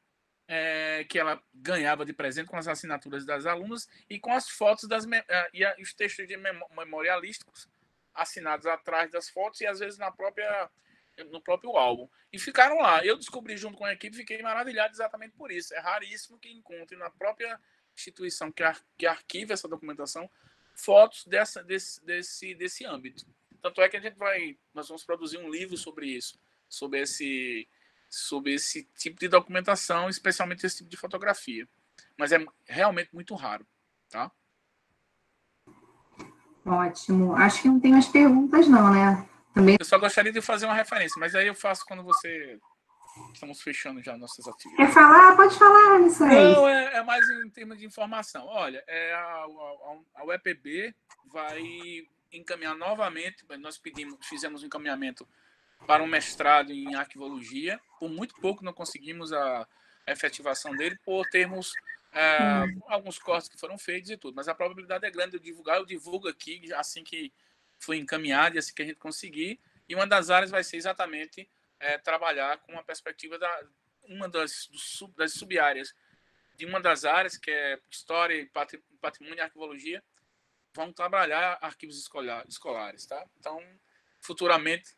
que ela ganhava de presente com as assinaturas das alunas e com as fotos e os textos memorialísticos assinados atrás das fotos e, às vezes, no próprio álbum. E ficaram lá. Eu descobri junto com a equipe, fiquei maravilhado exatamente por isso. É raríssimo que encontre na própria instituição que arquiva essa documentação fotos desse âmbito. Tanto é que nós vamos produzir um livro sobre isso, sobre esse tipo de documentação, especialmente esse tipo de fotografia. Mas é realmente muito raro, tá? Ótimo. Acho que não tem mais perguntas, não, né? Também... Eu só gostaria de fazer uma referência, mas aí eu faço quando você... Estamos fechando já nossas atividades. Quer falar? Pode falar, isso aí. Não, é mais em termos de informação. Olha, a UEPB vai encaminhar novamente, nós fizemos um encaminhamento para um mestrado em arquivologia, por muito pouco não conseguimos a efetivação dele, por termos alguns cortes que foram feitos e tudo, mas a probabilidade é grande de eu divulgar, eu divulgo aqui assim que foi encaminhado e assim que a gente conseguir, e uma das áreas vai ser exatamente trabalhar com a perspectiva uma das sub-áreas de uma das áreas, que é História e Patrimônio e Arquivologia, vão trabalhar arquivos escolares, tá? Então, futuramente,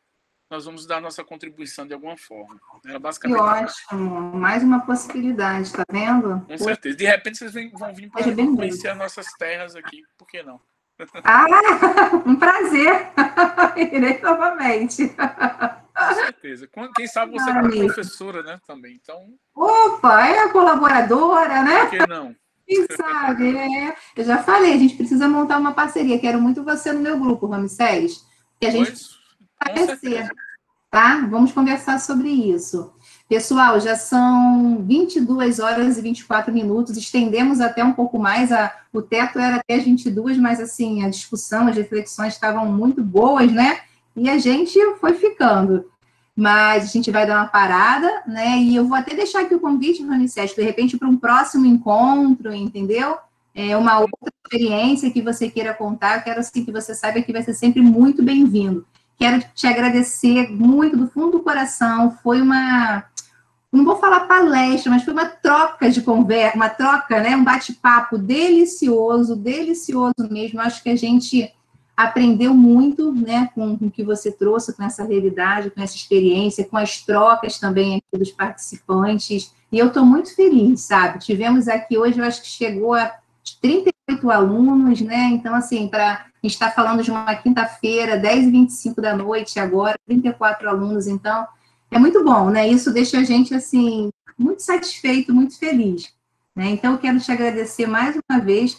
nós vamos dar nossa contribuição de alguma forma. Era basicamente... Que ótimo! Mais uma possibilidade, tá vendo? Com certeza. De repente, vocês vão vir para conhecer as nossas terras aqui, por que não? Um prazer! Irei novamente. Com certeza. Quem sabe você é professora, né, também. Então... Opa, é colaboradora, né? Por que não? Quem sabe? Eu já falei, a gente precisa montar uma parceria. Quero muito você no meu grupo, Ramsés, que a gente vai ser, tá? Vamos conversar sobre isso. Pessoal, já são 22 horas e 24 minutos, estendemos até um pouco mais, o teto era até as 22, mas assim, a discussão, as reflexões estavam muito boas, né? E a gente foi ficando. Mas a gente vai dar uma parada, né? E eu vou até deixar aqui o convite, Ramicés, de repente, para um próximo encontro, entendeu? Uma outra experiência que você queira contar, eu quero assim, que você saiba que vai ser sempre muito bem-vindo. Quero te agradecer muito do fundo do coração, foi não vou falar palestra, mas foi uma troca de conversa, uma troca, né? Um bate-papo delicioso, delicioso mesmo. Acho que a gente aprendeu muito, né, com o que você trouxe, com essa realidade, com essa experiência, com as trocas também aqui dos participantes, e eu estou muito feliz, sabe? Tivemos aqui hoje, eu acho que chegou a 38 alunos, né? Então, assim, a gente está falando de uma quinta-feira, 10h25 da noite agora, 34 alunos, então, é muito bom, né? Isso deixa a gente, assim, muito satisfeito, muito feliz, né? Então, eu quero te agradecer mais uma vez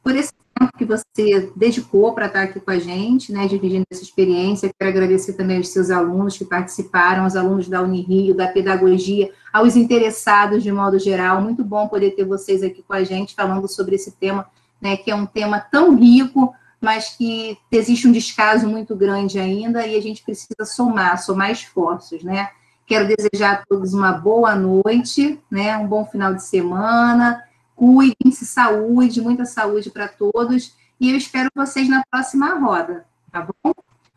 por esse tempo que você dedicou para estar aqui com a gente, né, dividindo essa experiência. Quero agradecer também aos seus alunos que participaram, aos alunos da Unirio, da pedagogia, aos interessados de modo geral. Muito bom poder ter vocês aqui com a gente falando sobre esse tema, né, que é um tema tão rico, mas que existe um descaso muito grande ainda e a gente precisa somar esforços, né? Quero desejar a todos uma boa noite, né, um bom final de semana. Cuidem-se, saúde, muita saúde para todos, e eu espero vocês na próxima roda, tá bom?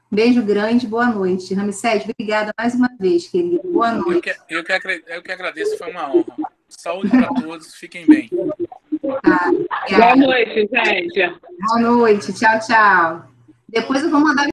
Beijo grande, boa noite. Ramicés, obrigada mais uma vez, querido. Boa noite. Eu que agradeço, foi uma honra. Saúde para todos, fiquem bem. Boa noite, gente. Boa noite, tchau, tchau. Depois eu vou mandar